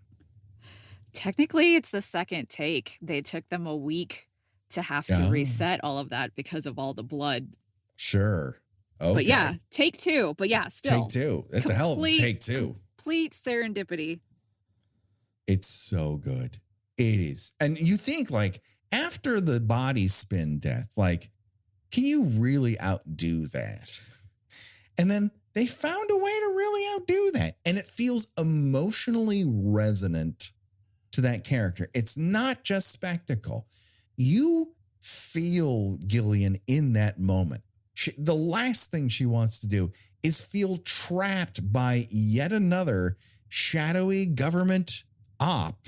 [SPEAKER 3] Technically, it's the second take. They took them a week to have to reset all of that because of all the blood.
[SPEAKER 1] Sure. Okay.
[SPEAKER 3] But yeah, take 2. But yeah, still.
[SPEAKER 1] Take 2. That's a hell of a take 2.
[SPEAKER 3] Complete serendipity.
[SPEAKER 1] It's so good. It is. And you think like after the body spin death, like, can you really outdo that? And then they found a way to really outdo that. And it feels emotionally resonant to that character. It's not just spectacle. You feel Gillian in that moment. The last thing she wants to do is feel trapped by yet another shadowy government op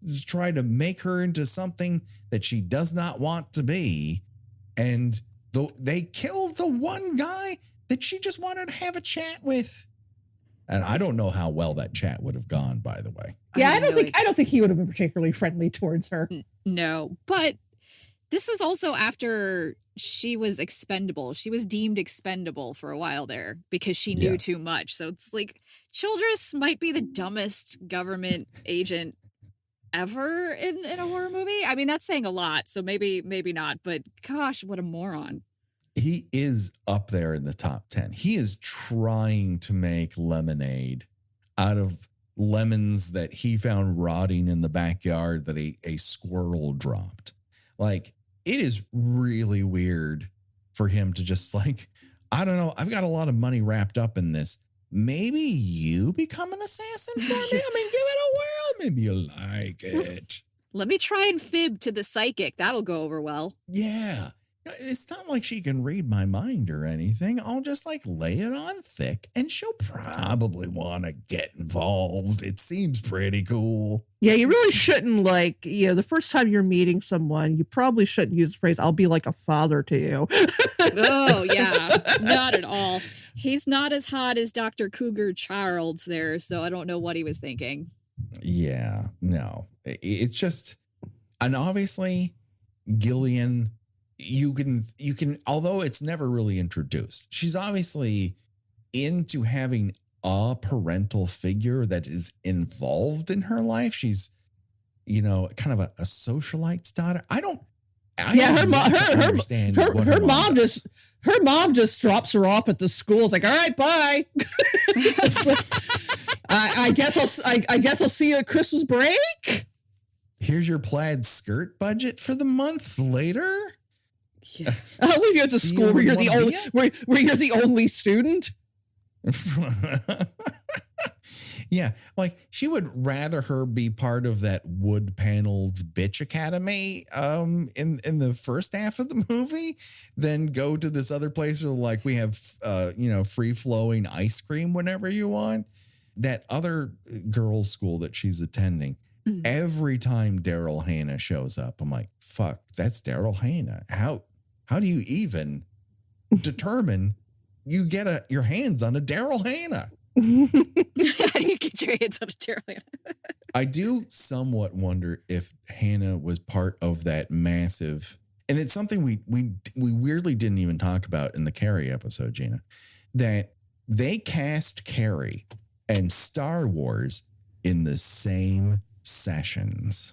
[SPEAKER 1] to try to make her into something that she does not want to be. And they killed the one guy that she just wanted to have a chat with. And I don't know how well that chat would have gone, by the way.
[SPEAKER 2] Yeah, I don't think he would have been particularly friendly towards her.
[SPEAKER 3] No, but this is also after she was expendable. She was deemed expendable for a while there because she knew too much. So it's like Childress might be the dumbest government agent ever in a horror movie. I mean, that's saying a lot. So maybe not. But gosh, what a moron.
[SPEAKER 1] He is up there in the top 10. He is trying to make lemonade out of lemons that he found rotting in the backyard that a squirrel dropped. Like, it is really weird for him to just like, I don't know, I've got a lot of money wrapped up in this. maybe you become an assassin for me? I mean, give it a whirl. Maybe you like it.
[SPEAKER 3] Let me try and fib to the psychic. That'll go over well.
[SPEAKER 1] Yeah. It's not like she can read my mind or anything. I'll just like lay it on thick and she'll probably want to get involved. It seems pretty cool.
[SPEAKER 2] Yeah, you really shouldn't the first time you're meeting someone, you probably shouldn't use the phrase, I'll be like a father to you.
[SPEAKER 3] Oh, yeah. Not at all. He's not as hot as Dr. Cougar Charles there, so I don't know what he was thinking.
[SPEAKER 1] Yeah, no. It's just, and obviously Gillian, you can, although it's never really introduced, she's obviously into having a parental figure that is involved in her life. She's, kind of a socialite's daughter. Her
[SPEAKER 2] mom just drops her off at the school. It's like, all right, bye. I guess I'll see you at Christmas break.
[SPEAKER 1] Here's your plaid skirt budget for the month later.
[SPEAKER 3] Yeah.
[SPEAKER 2] I'll leave you at the school where you're the only student.
[SPEAKER 1] Yeah, like she would rather her be part of that wood-paneled bitch academy in the first half of the movie than go to this other place where like we have free-flowing ice cream whenever you want. That other girls' school that she's attending, every time Daryl Hannah shows up, I'm like, fuck, that's Daryl Hannah. How do you even determine you get your hands on a Daryl Hannah?
[SPEAKER 3] How do you get your hands on a Daryl Hannah?
[SPEAKER 1] I do somewhat wonder if Hannah was part of that massive, and it's something we weirdly didn't even talk about in the Carrie episode, Gina, that they cast Carrie and Star Wars in the same sessions.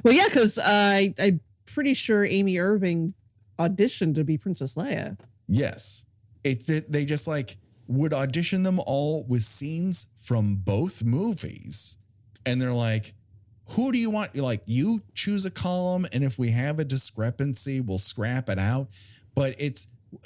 [SPEAKER 2] Well, yeah, because I'm pretty sure Amy Irving auditioned to be Princess Leia.
[SPEAKER 1] Yes. They just like would audition them all with scenes from both movies. And they're like, who do you want? Like, you choose a column, and if we have a discrepancy, we'll scrap it out. But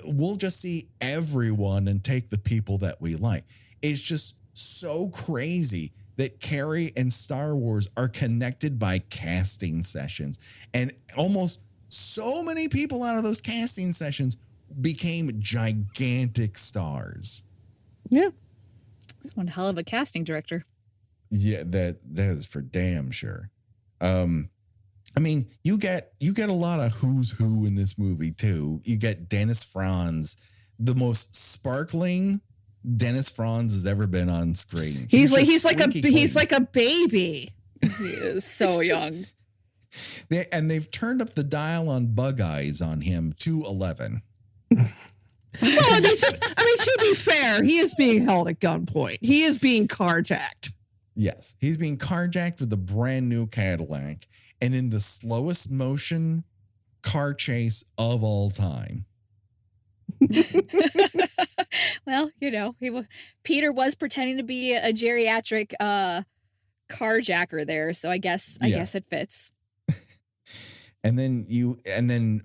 [SPEAKER 1] we'll just see everyone and take the people that we like. It's just so crazy that Carrie and Star Wars are connected by casting sessions. And almost so many people out of those casting sessions became gigantic stars.
[SPEAKER 2] Yeah.
[SPEAKER 3] That's one hell of a casting director.
[SPEAKER 1] Yeah, that is for damn sure. I mean, you get a lot of who's who in this movie too. You get Dennis Franz, the most sparkling Dennis Franz has ever been on screen.
[SPEAKER 2] He's like a baby.
[SPEAKER 3] He is so young.
[SPEAKER 1] They've turned up the dial on bug eyes on him to 11.
[SPEAKER 2] Well, to be fair, he is being held at gunpoint. He is being carjacked.
[SPEAKER 1] Yes, he's being carjacked with a brand new Cadillac and in the slowest motion car chase of all time.
[SPEAKER 3] Well, Peter was pretending to be a geriatric carjacker there, so I guess it fits.
[SPEAKER 1] And then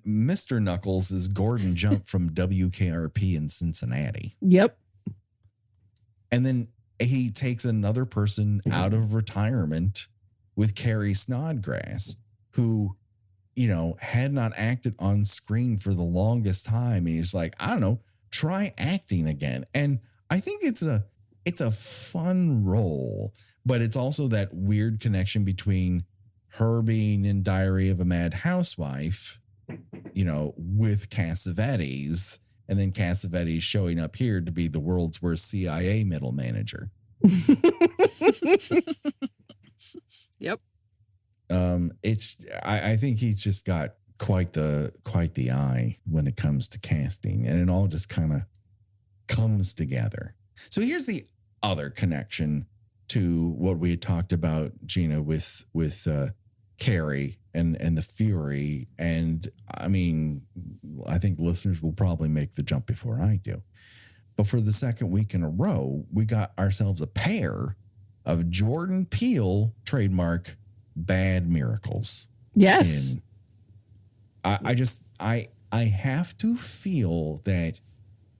[SPEAKER 1] Mr. Knuckles is Gordon Jump from WKRP in Cincinnati.
[SPEAKER 2] Yep.
[SPEAKER 1] And then he takes another person out of retirement with Carrie Snodgrass, who, had not acted on screen for the longest time. And he's like, I don't know, try acting again. And I think it's a fun role, but it's also that weird connection between her being in Diary of a Mad Housewife, with Cassavetes, and then Cassavetes showing up here to be the world's worst CIA middle manager.
[SPEAKER 3] Yep.
[SPEAKER 1] I think he's just got quite the eye when it comes to casting, and it all just kind of comes together. So here's the other connection to what we had talked about, Gina, with Carrie and the Fury. And I mean, I think listeners will probably make the jump before I do. But for the second week in a row, we got ourselves a pair of Jordan Peele trademark Bad Miracles.
[SPEAKER 2] Yes.
[SPEAKER 1] And I have to feel that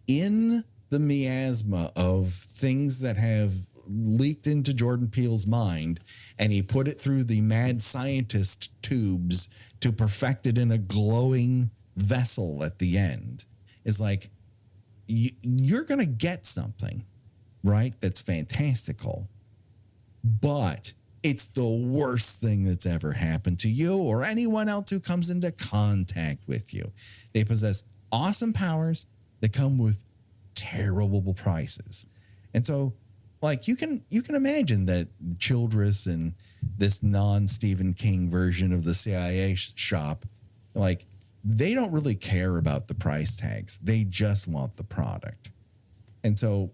[SPEAKER 1] in the miasma of things that have leaked into Jordan Peele's mind, and he put it through the mad scientist tubes to perfect it in a glowing vessel at the end, is like, you're going to get something, right? That's fantastical, but it's the worst thing that's ever happened to you or anyone else who comes into contact with you. They possess awesome powers that come with terrible prices. And so, like, you can imagine that Childress and this non-Stephen King version of the CIA shop, like, they don't really care about the price tags. They just want the product. And so,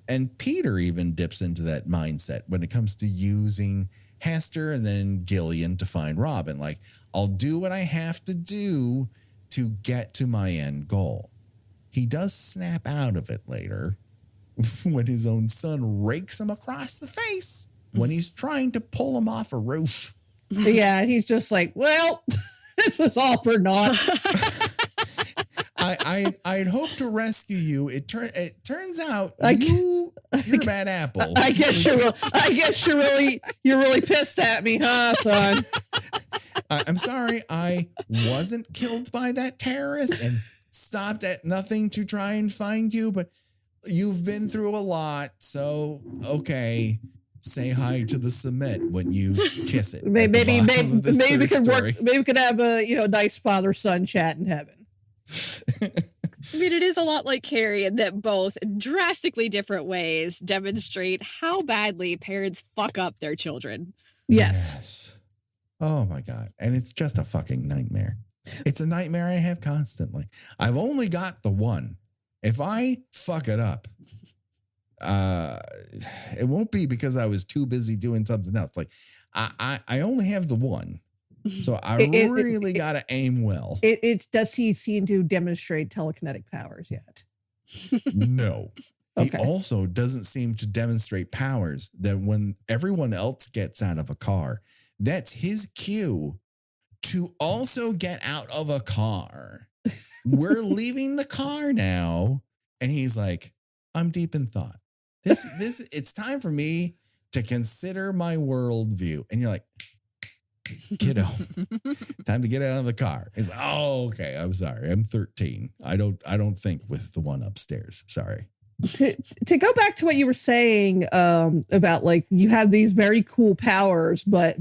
[SPEAKER 1] and Peter even dips into that mindset when it comes to using Hester and then Gillian to find Robin. Like, I'll do what I have to do to get to my end goal. He does snap out of it later when his own son rakes him across the face when he's trying to pull him off a roof.
[SPEAKER 2] Yeah, and he's just like, well, this was all for naught.
[SPEAKER 1] I'd hoped to rescue you. It turns out you're a bad apple.
[SPEAKER 2] I guess you're really pissed at me, huh, son?
[SPEAKER 1] I'm sorry, I wasn't killed by that terrorist and stopped at nothing to try and find you, but you've been through a lot, so okay. Say hi to the cement when you kiss it.
[SPEAKER 2] Maybe we can work. Maybe we could have a nice father-son chat in heaven.
[SPEAKER 3] I mean, it is a lot like Carrie in that both drastically different ways demonstrate how badly parents fuck up their children.
[SPEAKER 2] Yes.
[SPEAKER 1] Oh my God. And it's just a fucking nightmare. It's a nightmare I have constantly. I've only got the one. If I fuck it up, it won't be because I was too busy doing something else. Like I only have the one. So I really got to aim well.
[SPEAKER 2] Does he seem to demonstrate telekinetic powers yet?
[SPEAKER 1] No.
[SPEAKER 2] Okay.
[SPEAKER 1] He also doesn't seem to demonstrate powers that when everyone else gets out of a car, that's his cue to also get out of a car. We're leaving the car now. And he's like, I'm deep in thought. It's time for me to consider my worldview. And you're like, kiddo, time to get out of the car. He's like, oh, okay. I'm sorry. I'm 13. I don't think with the one upstairs. Sorry.
[SPEAKER 2] To go back to what you were saying about, like, you have these very cool powers, but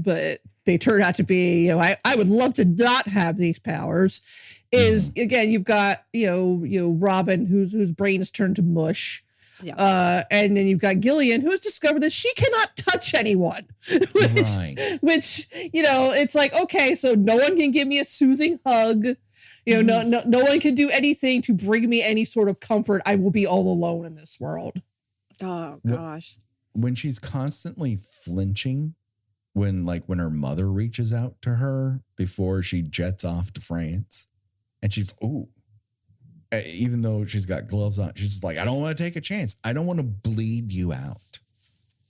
[SPEAKER 2] they turn out to be, I would love to not have these powers. Is again, you've got Robin whose brain is turned to mush. Yeah. And then you've got Gillian, who has discovered that she cannot touch anyone, which it's like, okay, so no one can give me a soothing hug. No one can do anything to bring me any sort of comfort. I will be all alone in this world.
[SPEAKER 3] Oh gosh.
[SPEAKER 1] When she's constantly flinching, when her mother reaches out to her before she jets off to France, and she's, even though she's got gloves on, she's just like, I don't want to take a chance. I don't want to bleed you out,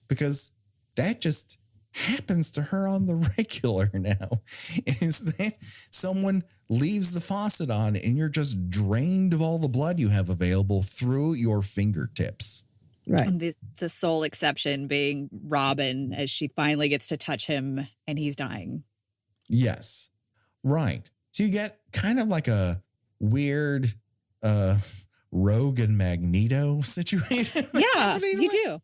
[SPEAKER 1] because that just happens to her on the regular now. Is that someone leaves the faucet on and you're just drained of all the blood you have available through your fingertips.
[SPEAKER 2] Right.
[SPEAKER 3] And the sole exception being Robin, as she finally gets to touch him and he's dying.
[SPEAKER 1] Yes. Right. So you get kind of like a weird Rogue and Magneto situation.
[SPEAKER 3] Yeah, you do.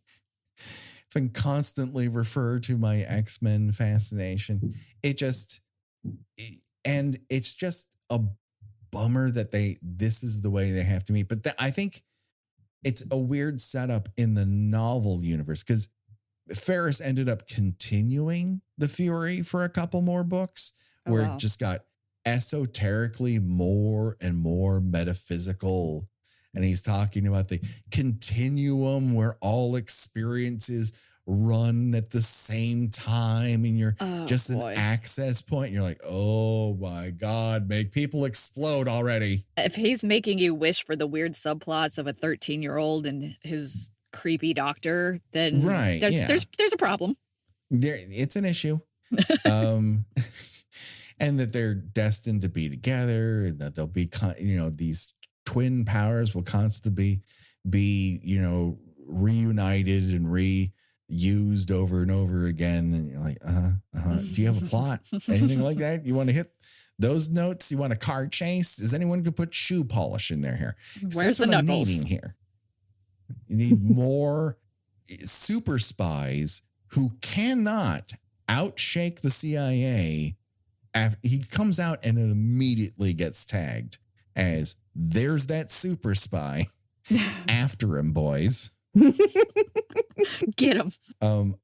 [SPEAKER 1] If I constantly refer to my X-Men fascination, it's just a bummer that this is the way they have to meet. But I think it's a weird setup in the novel universe, because Ferris ended up continuing the Fury for a couple more books, where it just got esoterically more and more metaphysical. And he's talking about the continuum where all experiences run at the same time, and you're just an access point. You're like, oh my God, make people explode already.
[SPEAKER 3] If he's making you wish for the weird subplots of a 13-year-old and his creepy doctor, then there's a problem.
[SPEAKER 1] It's an issue. And that they're destined to be together, and that they'll be, these twin powers will constantly be, reunited and reused over and over again. And you're like, do you have a plot? Anything like that? You want to hit those notes? You want a car chase? Is anyone going to put shoe polish in their hair?
[SPEAKER 3] Where's the knuckles?
[SPEAKER 1] I'm needing here. You need more super spies who cannot outshake the CIA. He comes out and it immediately gets tagged as there's that super spy. After him, boys.
[SPEAKER 3] Get him.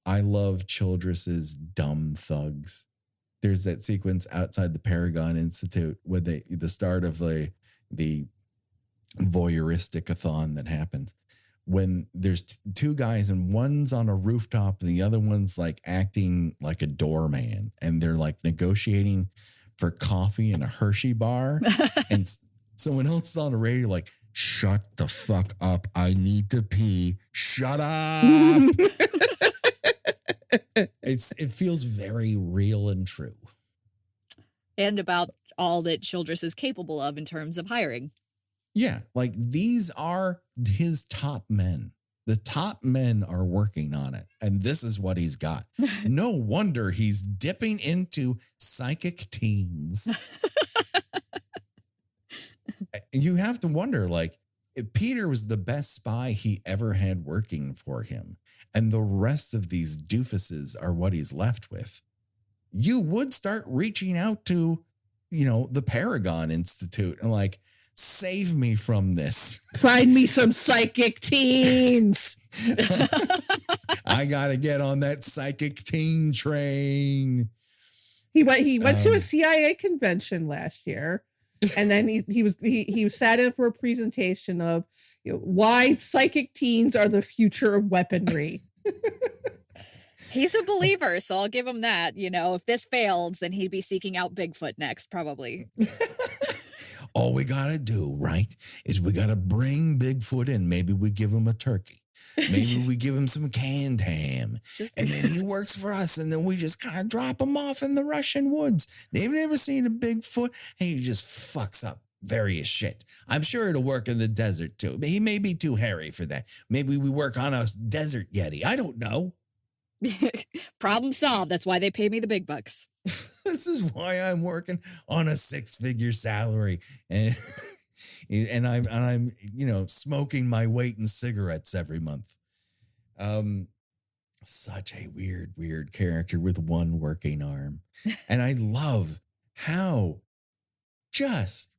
[SPEAKER 1] I love Childress's dumb thugs. There's that sequence outside the Paragon Institute with the start of the voyeuristic-a-thon that happens when there's two guys and one's on a rooftop and the other one's like acting like a doorman and they're like negotiating for coffee in a Hershey bar and someone else is on the radio like, shut the fuck up. I need to pee. Shut up. It feels very real and true.
[SPEAKER 3] And about all that Childress is capable of in terms of hiring.
[SPEAKER 1] Yeah, like these are his top men. The top men are working on it. And this is what he's got. No wonder he's dipping into psychic teens. You have to wonder, like, if Peter was the best spy he ever had working for him, and the rest of these doofuses are what he's left with, you would start reaching out to, the Paragon Institute and like, save me from this.
[SPEAKER 2] Find me some psychic teens.
[SPEAKER 1] I got to get on that psychic teen train.
[SPEAKER 2] He went to a CIA convention last year. And then he was sat in for a presentation of why psychic teens are the future of weaponry.
[SPEAKER 3] He's a believer, so I'll give him that. If this failed, then he'd be seeking out Bigfoot next, probably.
[SPEAKER 1] All we got to do, right, is we got to bring Bigfoot in. Maybe we give him a turkey. Maybe we give him some canned ham. And then he works for us. And then we just kind of drop him off in the Russian woods. They've never seen a Bigfoot. And he just fucks up various shit. I'm sure it'll work in the desert too. He may be too hairy for that. Maybe we work on a desert yeti. I don't know.
[SPEAKER 3] Problem solved. That's why they pay me the big bucks.
[SPEAKER 1] This is why I'm working on a 6-figure salary. And I'm smoking my weight in cigarettes every month. Such a weird character with one working arm. And I love how just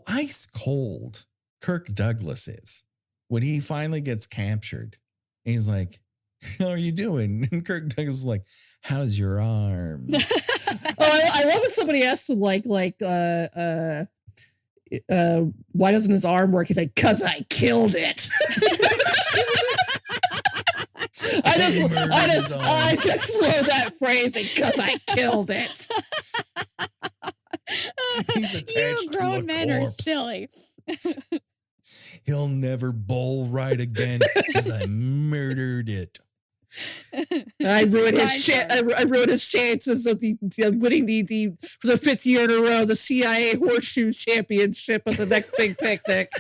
[SPEAKER 1] ice cold Kirk Douglas is when he finally gets captured. And he's like, how are you doing? And Kirk Douglas is like, how's your arm?
[SPEAKER 2] I love when somebody asks him why doesn't his arm work? He's like, 'cause I killed it. I just love that phrasing, 'cause I killed it.
[SPEAKER 1] He's attached
[SPEAKER 3] you grown
[SPEAKER 1] to a
[SPEAKER 3] men
[SPEAKER 1] corpse.
[SPEAKER 3] are silly.
[SPEAKER 1] He'll never bowl right again because I murdered it.
[SPEAKER 2] I ruined his chances of winning the for the 5th year in a row the CIA Horseshoe Championship at the next big picnic.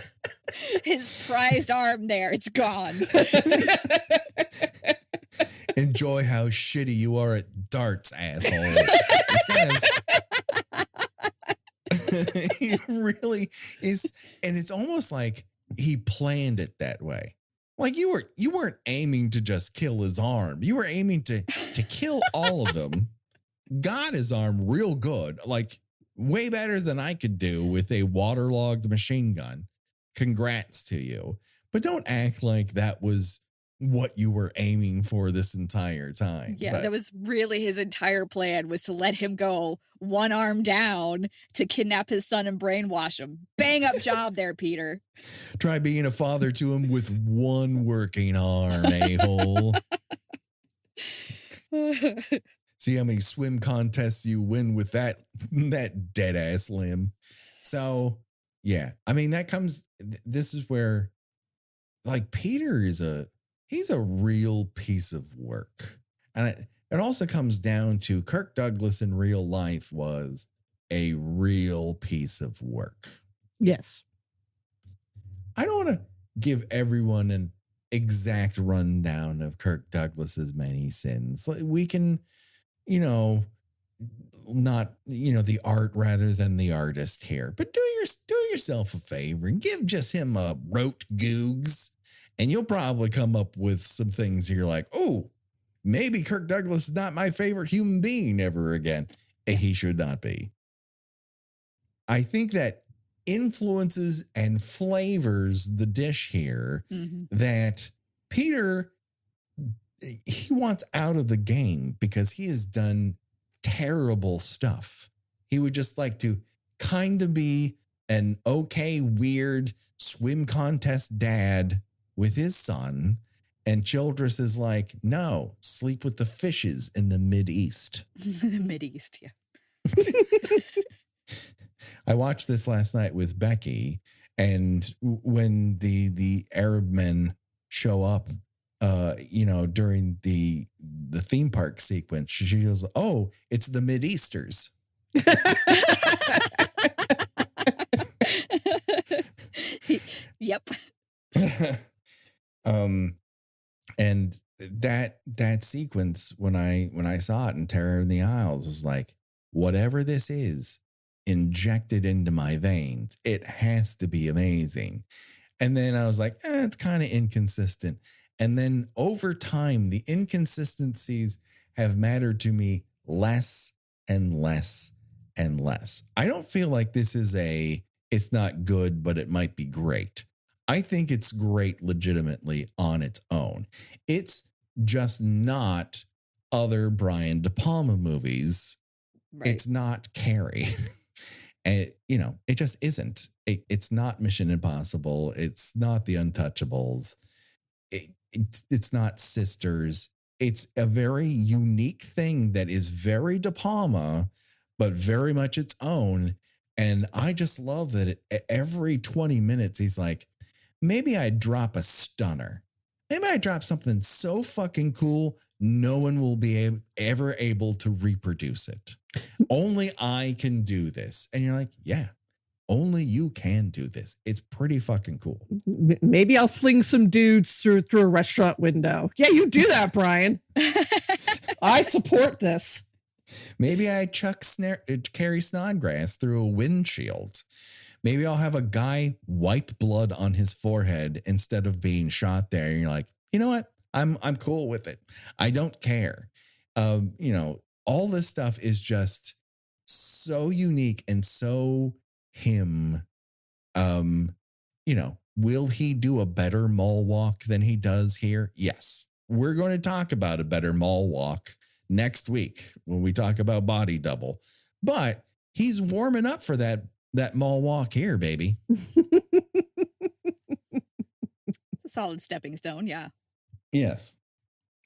[SPEAKER 3] His prized arm there, it's gone.
[SPEAKER 1] Enjoy how shitty you are at darts, asshole. He really is, and it's almost like he planned it that way. Like you weren't aiming to just kill his arm. You were aiming to kill all of them. Got his arm real good, like way better than I could do with a waterlogged machine gun. Congrats to you. But don't act like that was what you were aiming for this entire time.
[SPEAKER 3] Yeah, that was really his entire plan, was to let him go one arm down to kidnap his son and brainwash him. Bang up job there, Peter.
[SPEAKER 1] Try being a father to him with one working arm, a-hole. See how many swim contests you win with that dead ass limb. So, yeah, I mean, this is where, like, Peter he's a real piece of work. And it also comes down to Kirk Douglas in real life was a real piece of work.
[SPEAKER 2] Yes.
[SPEAKER 1] I don't want to give everyone an exact rundown of Kirk Douglas's many sins. Like, we can, you know, not, you know, the art rather than the artist here, but do yourself a favor and give just him a rote googs, and you'll probably come up with some things you're like, oh, maybe Kirk Douglas is not my favorite human being ever again. He should not be. I think that influences and flavors the dish here that Peter, he wants out of the game because he has done terrible stuff. He would just like to kind of be an okay, weird swim contest dad with his son. And Childress is like, no, sleep with the fishes in the Mideast.
[SPEAKER 3] The Mideast, yeah.
[SPEAKER 1] I watched this last night with Becky, and when the Arab men show up, you know, during the theme park sequence, she goes, "Oh, it's the Mideasters."
[SPEAKER 3] Yep.
[SPEAKER 1] And that sequence when I saw it in Terror in the Isles was like, whatever this is injected into my veins, it has to be amazing. And then I was like, it's kind of inconsistent. And then over time, the inconsistencies have mattered to me less and less and less. I don't feel like this is it's not good, but it might be great. I think it's great legitimately on its own. It's just not other Brian De Palma movies. Right. It's not Carrie. And, you know, it just isn't. It's not Mission Impossible. It's not The Untouchables. It's not Sisters. It's a very unique thing that is very De Palma, but very much its own. And I just love that every 20 minutes, he's like, maybe I drop a stunner. Maybe I drop something so fucking cool, no one will be ever able to reproduce it. Only I can do this. And you're like, yeah, only you can do this. It's pretty fucking cool.
[SPEAKER 2] Maybe I'll fling some dudes through a restaurant window. Yeah, you do that, Brian. I support this.
[SPEAKER 1] Maybe I chuck Carrie Snodgrass through a windshield. Maybe I'll have a guy wipe blood on his forehead instead of being shot there. And you're like, you know what? I'm cool with it. I don't care. You know, all this stuff is just so unique and so him. You know, will he do a better mall walk than he does here? Yes. We're going to talk about a better mall walk next week when we talk about Body Double. But he's warming up for that mall walk here, baby.
[SPEAKER 3] It's a solid stepping stone, yeah.
[SPEAKER 1] Yes.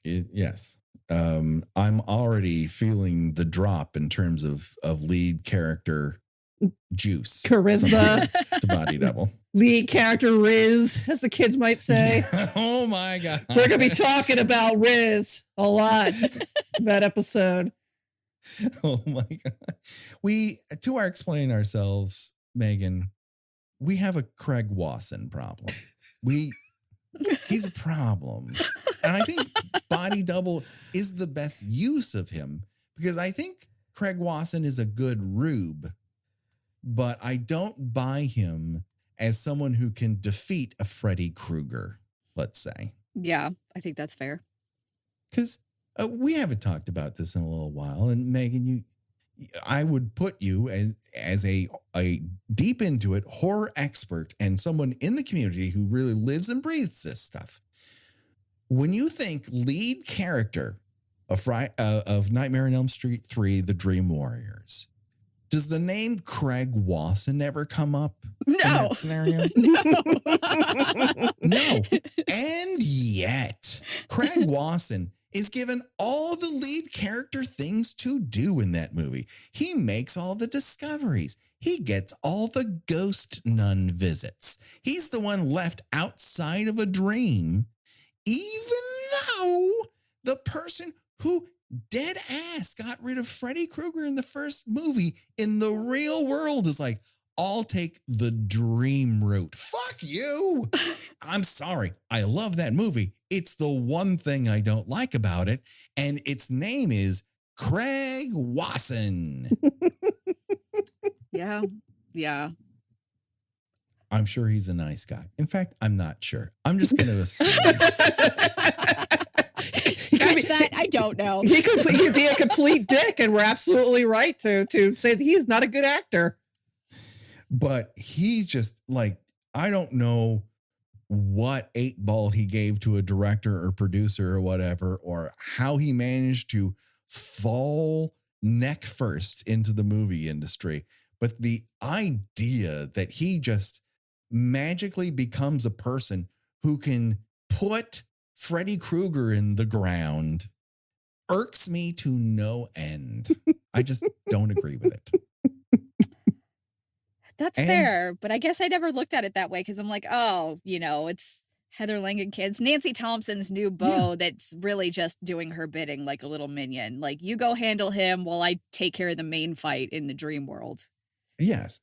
[SPEAKER 1] Yes. I'm already feeling the drop in terms of lead character juice.
[SPEAKER 2] Charisma.
[SPEAKER 1] To Body Double.
[SPEAKER 2] Lead character Riz, as the kids might say.
[SPEAKER 1] Oh my God.
[SPEAKER 2] We're going to be talking about Riz a lot in that episode.
[SPEAKER 1] Oh my God. To our explain ourselves, Meagan, we have a Craig Wasson problem. He's a problem. And I think Body Double is the best use of him because I think Craig Wasson is a good rube, but I don't buy him as someone who can defeat a Freddy Krueger, let's say.
[SPEAKER 3] Yeah, I think that's fair.
[SPEAKER 1] Because we haven't talked about this in a little while. And Meagan, I would put you as a deep into it horror expert and someone in the community who really lives and breathes this stuff. When you think lead character of Nightmare on Elm Street 3, The Dream Warriors, does the name Craig Wasson ever come up in that scenario? No. And yet, Craig Wasson is given all the lead character things to do in that movie. He makes all the discoveries. He gets all the ghost nun visits. He's the one left outside of a dream, even though the person who dead ass got rid of Freddy Krueger in the first movie in the real world is like, I'll take the dream route. Fuck you. I'm sorry. I love that movie. It's the one thing I don't like about it. And its name is Craig Wasson.
[SPEAKER 3] Yeah. Yeah.
[SPEAKER 1] I'm sure he's a nice guy. In fact, I'm not sure. I'm just going to assume.
[SPEAKER 3] Scratch that. I don't know.
[SPEAKER 2] He could be a complete dick, and we're absolutely right to say that he is not a good actor.
[SPEAKER 1] But he's just like, I don't know what 8-ball he gave to a director or producer or whatever, or how he managed to fall neck first into the movie industry. But the idea that he just magically becomes a person who can put Freddy Krueger in the ground irks me to no end. I just don't agree with it.
[SPEAKER 3] That's fair, but I guess I never looked at it that way because I'm like, oh, it's Heather Langenkind, Nancy Thompson's new beau that's really just doing her bidding like a little minion. Like, you go handle him while I take care of the main fight in the dream world.
[SPEAKER 1] Yes.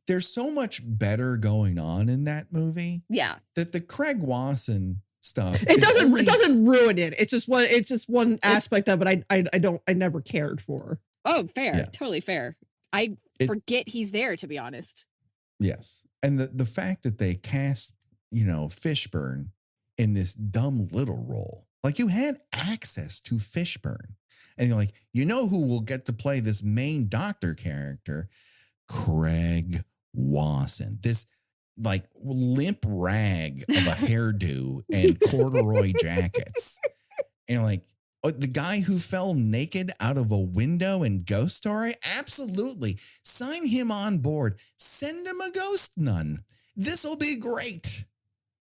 [SPEAKER 1] There's so much better going on in that movie.
[SPEAKER 3] Yeah.
[SPEAKER 1] That the Craig Wasson stuff.
[SPEAKER 2] It doesn't ruin it. It's just one aspect of it I never cared for.
[SPEAKER 3] Oh, fair. Yeah. Totally fair. I forget he's there, to be honest.
[SPEAKER 1] Yes. And the fact that they cast, Fishburne in this dumb little role. Like, you had access to Fishburne. And you're like, who will get to play this main doctor character? Craig Wasson. This like limp rag of a hairdo and corduroy jackets. And you're like, oh, the guy who fell naked out of a window in Ghost Story? Absolutely. Sign him on board. Send him a ghost nun. This'll be great.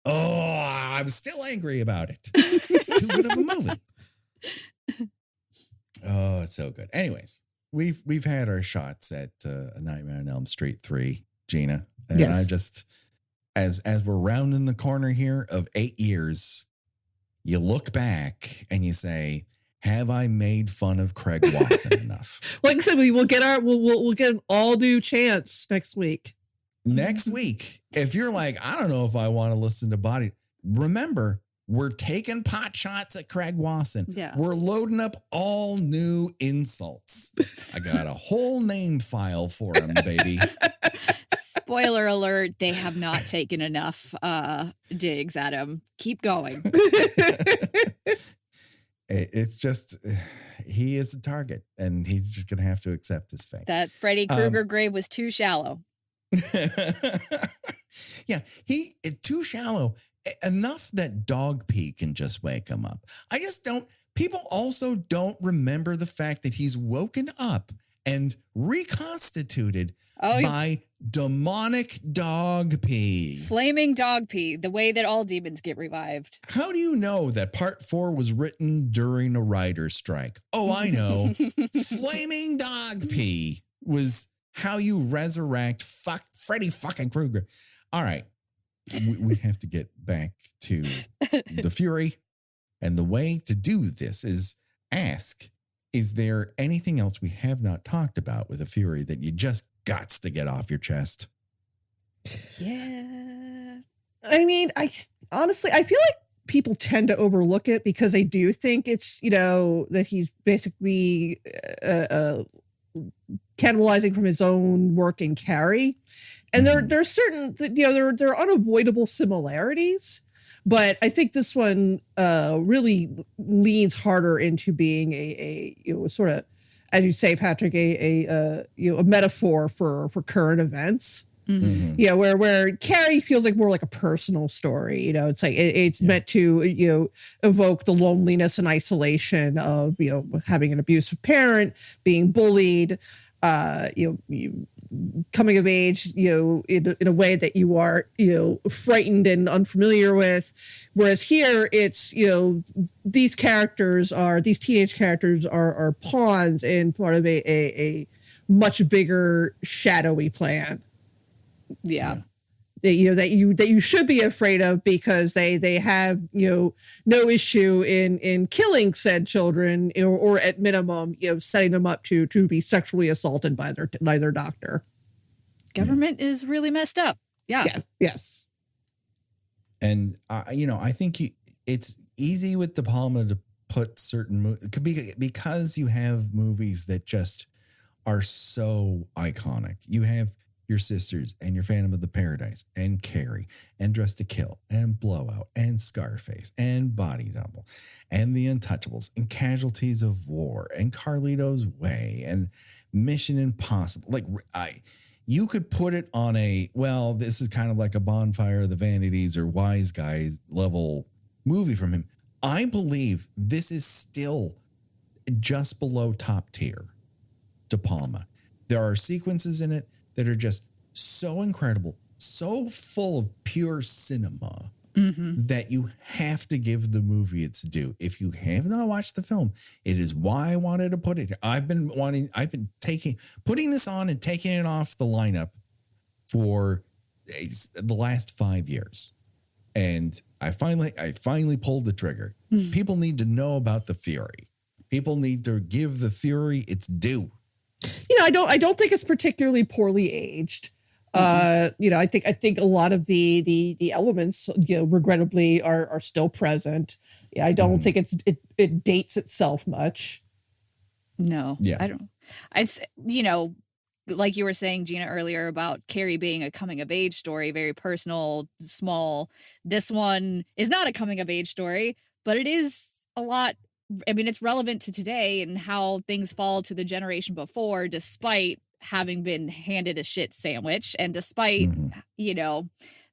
[SPEAKER 1] Oh, I'm still angry about it. It's too good of a movie. Oh, it's so good. Anyways, we've had our shots at A Nightmare on Elm Street 3, Gina. And yes. I just, as we're rounding the corner here of 8 years, you look back and you say, have I made fun of Craig Wasson enough?
[SPEAKER 2] Like I said, we'll get an all new chance next week.
[SPEAKER 1] Next week, if you're like, I don't know if I want to listen to Body, remember, we're taking pot shots at Craig Wasson.
[SPEAKER 3] Yeah.
[SPEAKER 1] We're loading up all new insults. I got a whole name file for him, baby.
[SPEAKER 3] Spoiler alert, they have not taken enough digs at him. Keep going.
[SPEAKER 1] It's just, he is a target, and he's just going to have to accept his fate.
[SPEAKER 3] That Freddy Krueger grave was too shallow.
[SPEAKER 1] Yeah, he is too shallow. Enough that dog pee can just wake him up. I just don't. People also don't remember the fact that he's woken up and reconstituted by demonic dog pee.
[SPEAKER 3] Flaming dog pee, the way that all demons get revived.
[SPEAKER 1] How do you know that part 4 was written during a writer's strike? Oh, I know. Flaming dog pee was how you resurrect Freddy fucking Krueger. All right. We have to get back to the Fury. And the way to do this is ask, is there anything else we have not talked about with the Fury that you just gots to get off your chest?
[SPEAKER 3] Yeah.
[SPEAKER 2] I mean, I honestly feel like people tend to overlook it because they do think it's, that he's basically cannibalizing from his own work in Carrie. And there are certain, there are unavoidable similarities, but I think this one really leans harder into being a sort of, as you say, Patrick, a metaphor for current events. Mm-hmm. Yeah, where Carrie feels like more like a personal story. It's like it's meant to evoke the loneliness and isolation of having an abusive parent, being bullied, coming of age, in a way that you are, frightened and unfamiliar with. Whereas here it's, these teenage characters are pawns in part of a much bigger shadowy plan.
[SPEAKER 3] Yeah.
[SPEAKER 2] That you should be afraid of because they have, no issue in killing said children or at minimum, setting them up to be sexually assaulted by their doctor.
[SPEAKER 3] Government is really messed up. Yeah.
[SPEAKER 2] Yes.
[SPEAKER 1] And I think it's easy with De Palma to put certain movies because you have movies that just are so iconic. You have Your Sisters and Your Phantom of the Paradise and Carrie and Dress to Kill and Blowout and Scarface and Body Double and The Untouchables and Casualties of War and Carlito's Way and Mission Impossible. Like you could put it on this is kind of like a Bonfire of the Vanities or Wise Guys level movie from him. I believe this is still just below top tier De Palma. There are sequences in it that are just so incredible, so full of pure cinema that you have to give the movie its due. If you have not watched the film, it is why I wanted to put it. I've been putting this on and taking it off the lineup for the last 5 years. And I finally pulled the trigger. People need to know about the Fury. People need to give the Fury its due.
[SPEAKER 2] I don't think it's particularly poorly aged. I think a lot of the elements, regrettably are still present. Yeah, I don't think it dates itself much.
[SPEAKER 3] No,
[SPEAKER 1] yeah,
[SPEAKER 3] I don't. It's like you were saying, Gina, earlier about Carrie being a coming of age story, very personal, small. This one is not a coming of age story, but it is a lot. I mean, it's relevant to today and how things fall to the generation before, despite having been handed a shit sandwich and despite,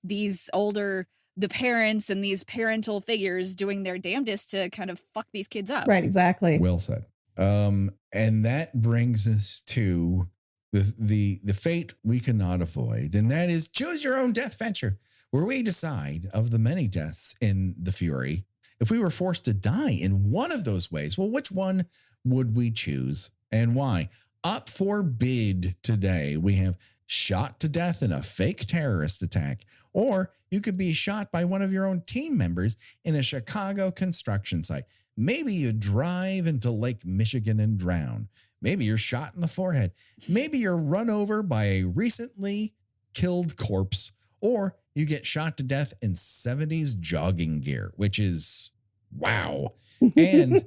[SPEAKER 3] these the parents and these parental figures doing their damnedest to kind of fuck these kids up.
[SPEAKER 2] Right, exactly.
[SPEAKER 1] Well said. And that brings us to the fate we cannot avoid, and that is choose your own death venture, where we decide of the many deaths in the Fury. If we were forced to die in one of those ways, well, which one would we choose and why? Up for bid today, we have shot to death in a fake terrorist attack, or you could be shot by one of your own team members in a Chicago construction site. Maybe you drive into Lake Michigan and drown. Maybe you're shot in the forehead. Maybe you're run over by a recently killed corpse, or you get shot to death in 70s jogging gear, which is wow. And,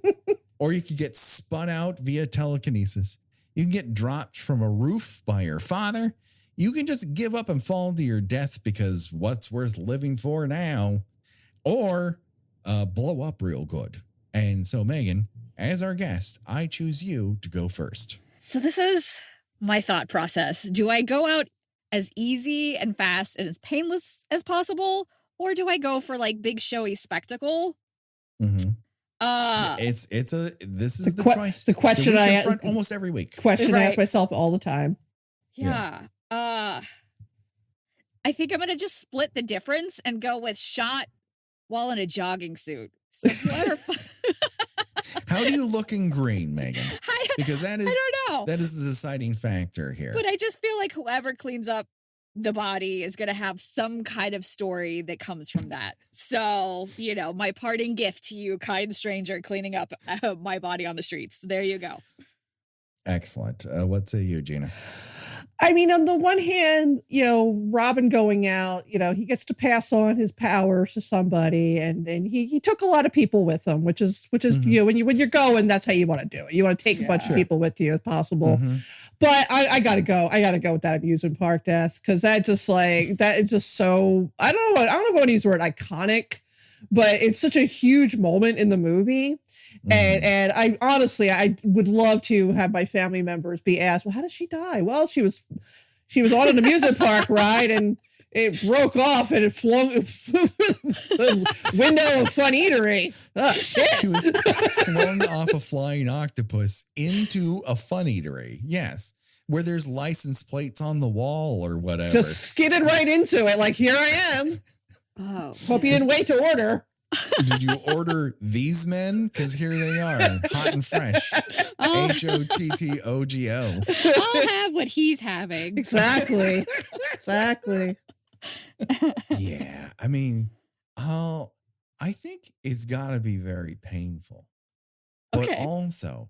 [SPEAKER 1] or you could get spun out via telekinesis. You can get dropped from a roof by your father. You can just give up and fall to your death because what's worth living for now? Or blow up real good. And so, Meagan, as our guest, I choose you to go first.
[SPEAKER 3] So this is my thought process. Do I go out as easy and fast and as painless as possible? Or do I go for like big showy spectacle?
[SPEAKER 1] Mm-hmm. This is the choice.
[SPEAKER 2] The question I
[SPEAKER 1] confront almost every week.
[SPEAKER 2] Question I ask myself all the time.
[SPEAKER 3] Yeah. I think I'm gonna just split the difference and go with shot while in a jogging suit. So
[SPEAKER 1] How do you look in green, Meagan? Because I don't know. That is the deciding factor here.
[SPEAKER 3] But I just feel like whoever cleans up the body is going to have some kind of story that comes from that. So, my parting gift to you, kind stranger, cleaning up my body on the streets. There you go.
[SPEAKER 1] Excellent. What say you, Gina?
[SPEAKER 2] I mean, on the one hand, Robin going out, he gets to pass on his powers to somebody, and he took a lot of people with him, which is
[SPEAKER 1] mm-hmm.
[SPEAKER 2] When you're going, that's how you want to do it. You want to take a bunch of people with you if possible. Mm-hmm. But I gotta go. I gotta go with that amusement park death, because that is just so, I don't know if I want to use the word iconic, but it's such a huge moment in the movie. Mm-hmm. And I honestly, I would love to have my family members be asked, well, how did she die? Well, she was on an amusement park ride and it broke off and it flew the window of Fun Eatery. Oh, shit.
[SPEAKER 1] She was flung off a flying octopus into a Fun Eatery. Yes. Where there's license plates on the wall or whatever.
[SPEAKER 2] Just skidded right into it. Like, here I am.
[SPEAKER 3] Oh,
[SPEAKER 2] hope you didn't wait to order.
[SPEAKER 1] Did you order these men? Because here they are, hot and fresh. HOTTOGO.
[SPEAKER 3] I'll have what he's having.
[SPEAKER 2] Exactly.
[SPEAKER 1] Yeah, I mean, I think it's got to be very painful. But also,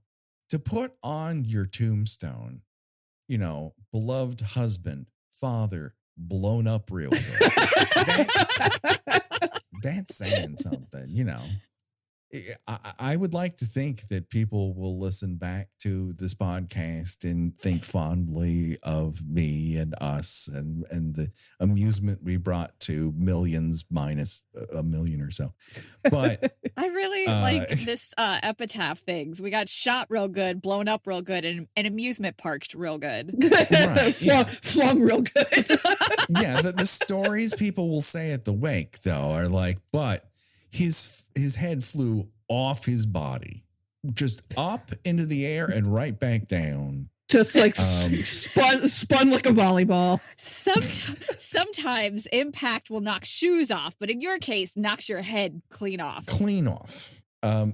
[SPEAKER 1] to put on your tombstone, beloved husband, father blown up real good. That's saying something, you know. I would like to think that people will listen back to this podcast and think fondly of me and us and the amusement we brought to millions minus a million or so. But
[SPEAKER 3] I really like this epitaph things. We got shot real good, blown up real good, and amusement parked real good.
[SPEAKER 1] Right, yeah.
[SPEAKER 2] Flung real good.
[SPEAKER 1] Yeah, the stories people will say at the wake, though, are like, but his head flew off his body, just up into the air and right back down.
[SPEAKER 2] Just like spun like a volleyball.
[SPEAKER 3] Sometimes impact will knock shoes off, but in your case, knocks your head clean off.
[SPEAKER 1] Clean off.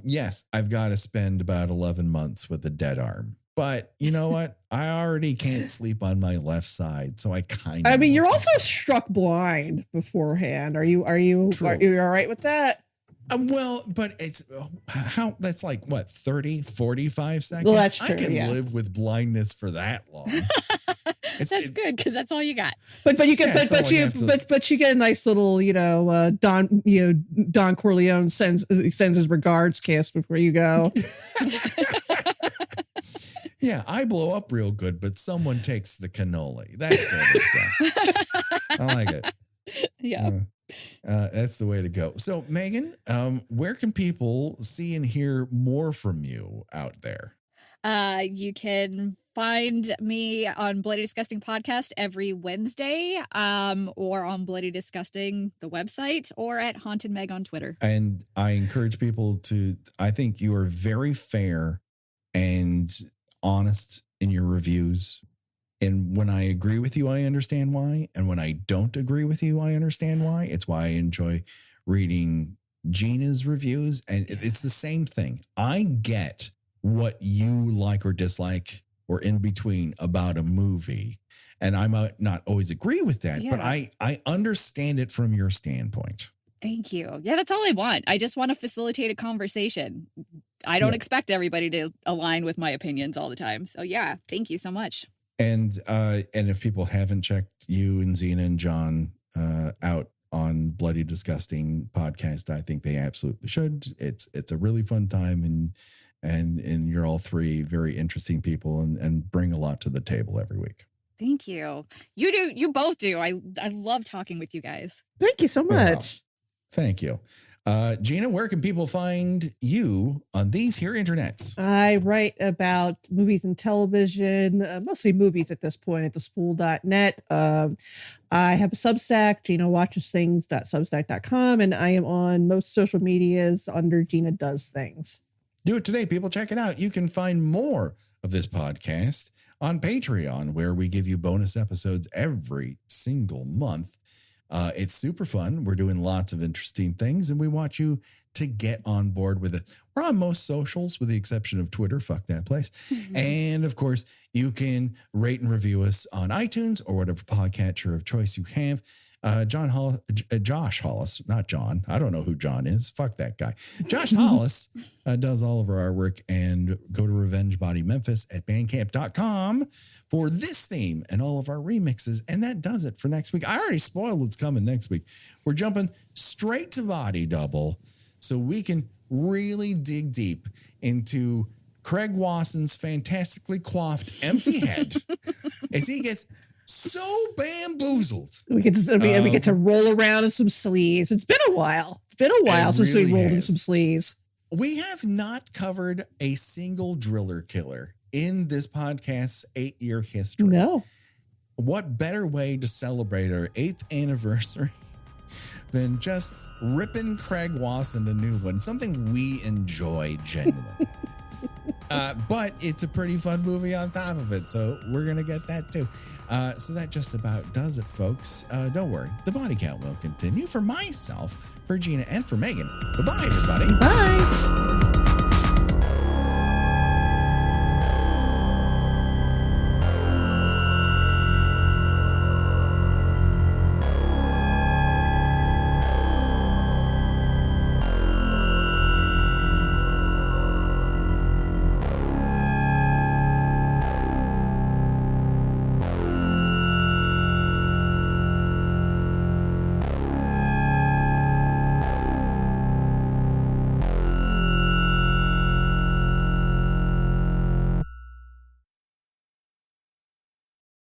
[SPEAKER 1] Yes, I've got to spend about 11 months with a dead arm. But you know what? I already can't sleep on my left side, so I kind of.
[SPEAKER 2] I mean, you're also struck blind beforehand. Are you all right with that?
[SPEAKER 1] Well, but it's how that's like what 30, 45 seconds.
[SPEAKER 2] Well, that's true.
[SPEAKER 1] I can live with blindness for that long.
[SPEAKER 3] That's good because that's all you got.
[SPEAKER 2] But you can but you get a nice little Don Corleone sends his regards kiss before you go.
[SPEAKER 1] Yeah, I blow up real good, but someone takes the cannoli. That sort of stuff. I like it.
[SPEAKER 3] Yeah.
[SPEAKER 1] That's the way to go. So, Meagan, where can people see and hear more from you out there?
[SPEAKER 3] You can find me on Bloody Disgusting Podcast every Wednesday, or on Bloody Disgusting, the website, or at Haunted Meg on Twitter.
[SPEAKER 1] And I encourage people to, I think you are very fair and honest in your reviews. And when I agree with you, I understand why. And when I don't agree with you, I understand why. It's why I enjoy reading Gina's reviews. And it's the same thing. I get what you like or dislike or in between about a movie. And I might not always agree with that, but I understand it from your standpoint.
[SPEAKER 3] Thank you. Yeah, that's all I want. I just want to facilitate a conversation. I don't expect everybody to align with my opinions all the time. So yeah, thank you so much.
[SPEAKER 1] And if people haven't checked you and Xena and John out on Bloody Disgusting podcast, I think they absolutely should. It's a really fun time, and you're all three very interesting people and bring a lot to the table every week.
[SPEAKER 3] Thank you. You do. You both do. I love talking with you guys.
[SPEAKER 2] Thank you so much.
[SPEAKER 1] Well, thank you. Gina, where can people find you on these here internets? I
[SPEAKER 2] write about movies and television, mostly movies at this point, at thespool.net. I have a Substack, GinaWatchesThings.substack.com, and I am on most social medias under Gina Does Things.
[SPEAKER 1] Do it today, people. Check it out. You can find more of this podcast on Patreon, where we give you bonus episodes every single month. It's super fun. We're doing lots of interesting things, and we want you to get on board with it. We're on most socials, with the exception of Twitter. Fuck that place. Mm-hmm. And of course, you can rate and review us on iTunes or whatever podcatcher of choice you have. Josh Hollis, not John. I don't know who John is. Fuck that guy. Josh Hollis does all of our artwork, and go to Revenge Body Memphis at bandcamp.com for this theme and all of our remixes. And that does it for next week. I already spoiled what's coming next week. We're jumping straight to Body Double so we can really dig deep into Craig Wasson's fantastically coiffed empty head as he gets so bamboozled.
[SPEAKER 2] We get to roll around in some sleeves. It's been a while. Since we rolled in some sleeves.
[SPEAKER 1] We have not covered a single driller killer in this podcast's 8-year history.
[SPEAKER 2] No.
[SPEAKER 1] What better way to celebrate our 8th anniversary than just ripping Craig Wasson a new one? Something we enjoy genuinely. But it's a pretty fun movie on top of it, so we're going to get that too. So that just about does it, folks. Don't worry, the body count will continue. For myself, for Gina, and for Meagan, goodbye, everybody.
[SPEAKER 2] Bye.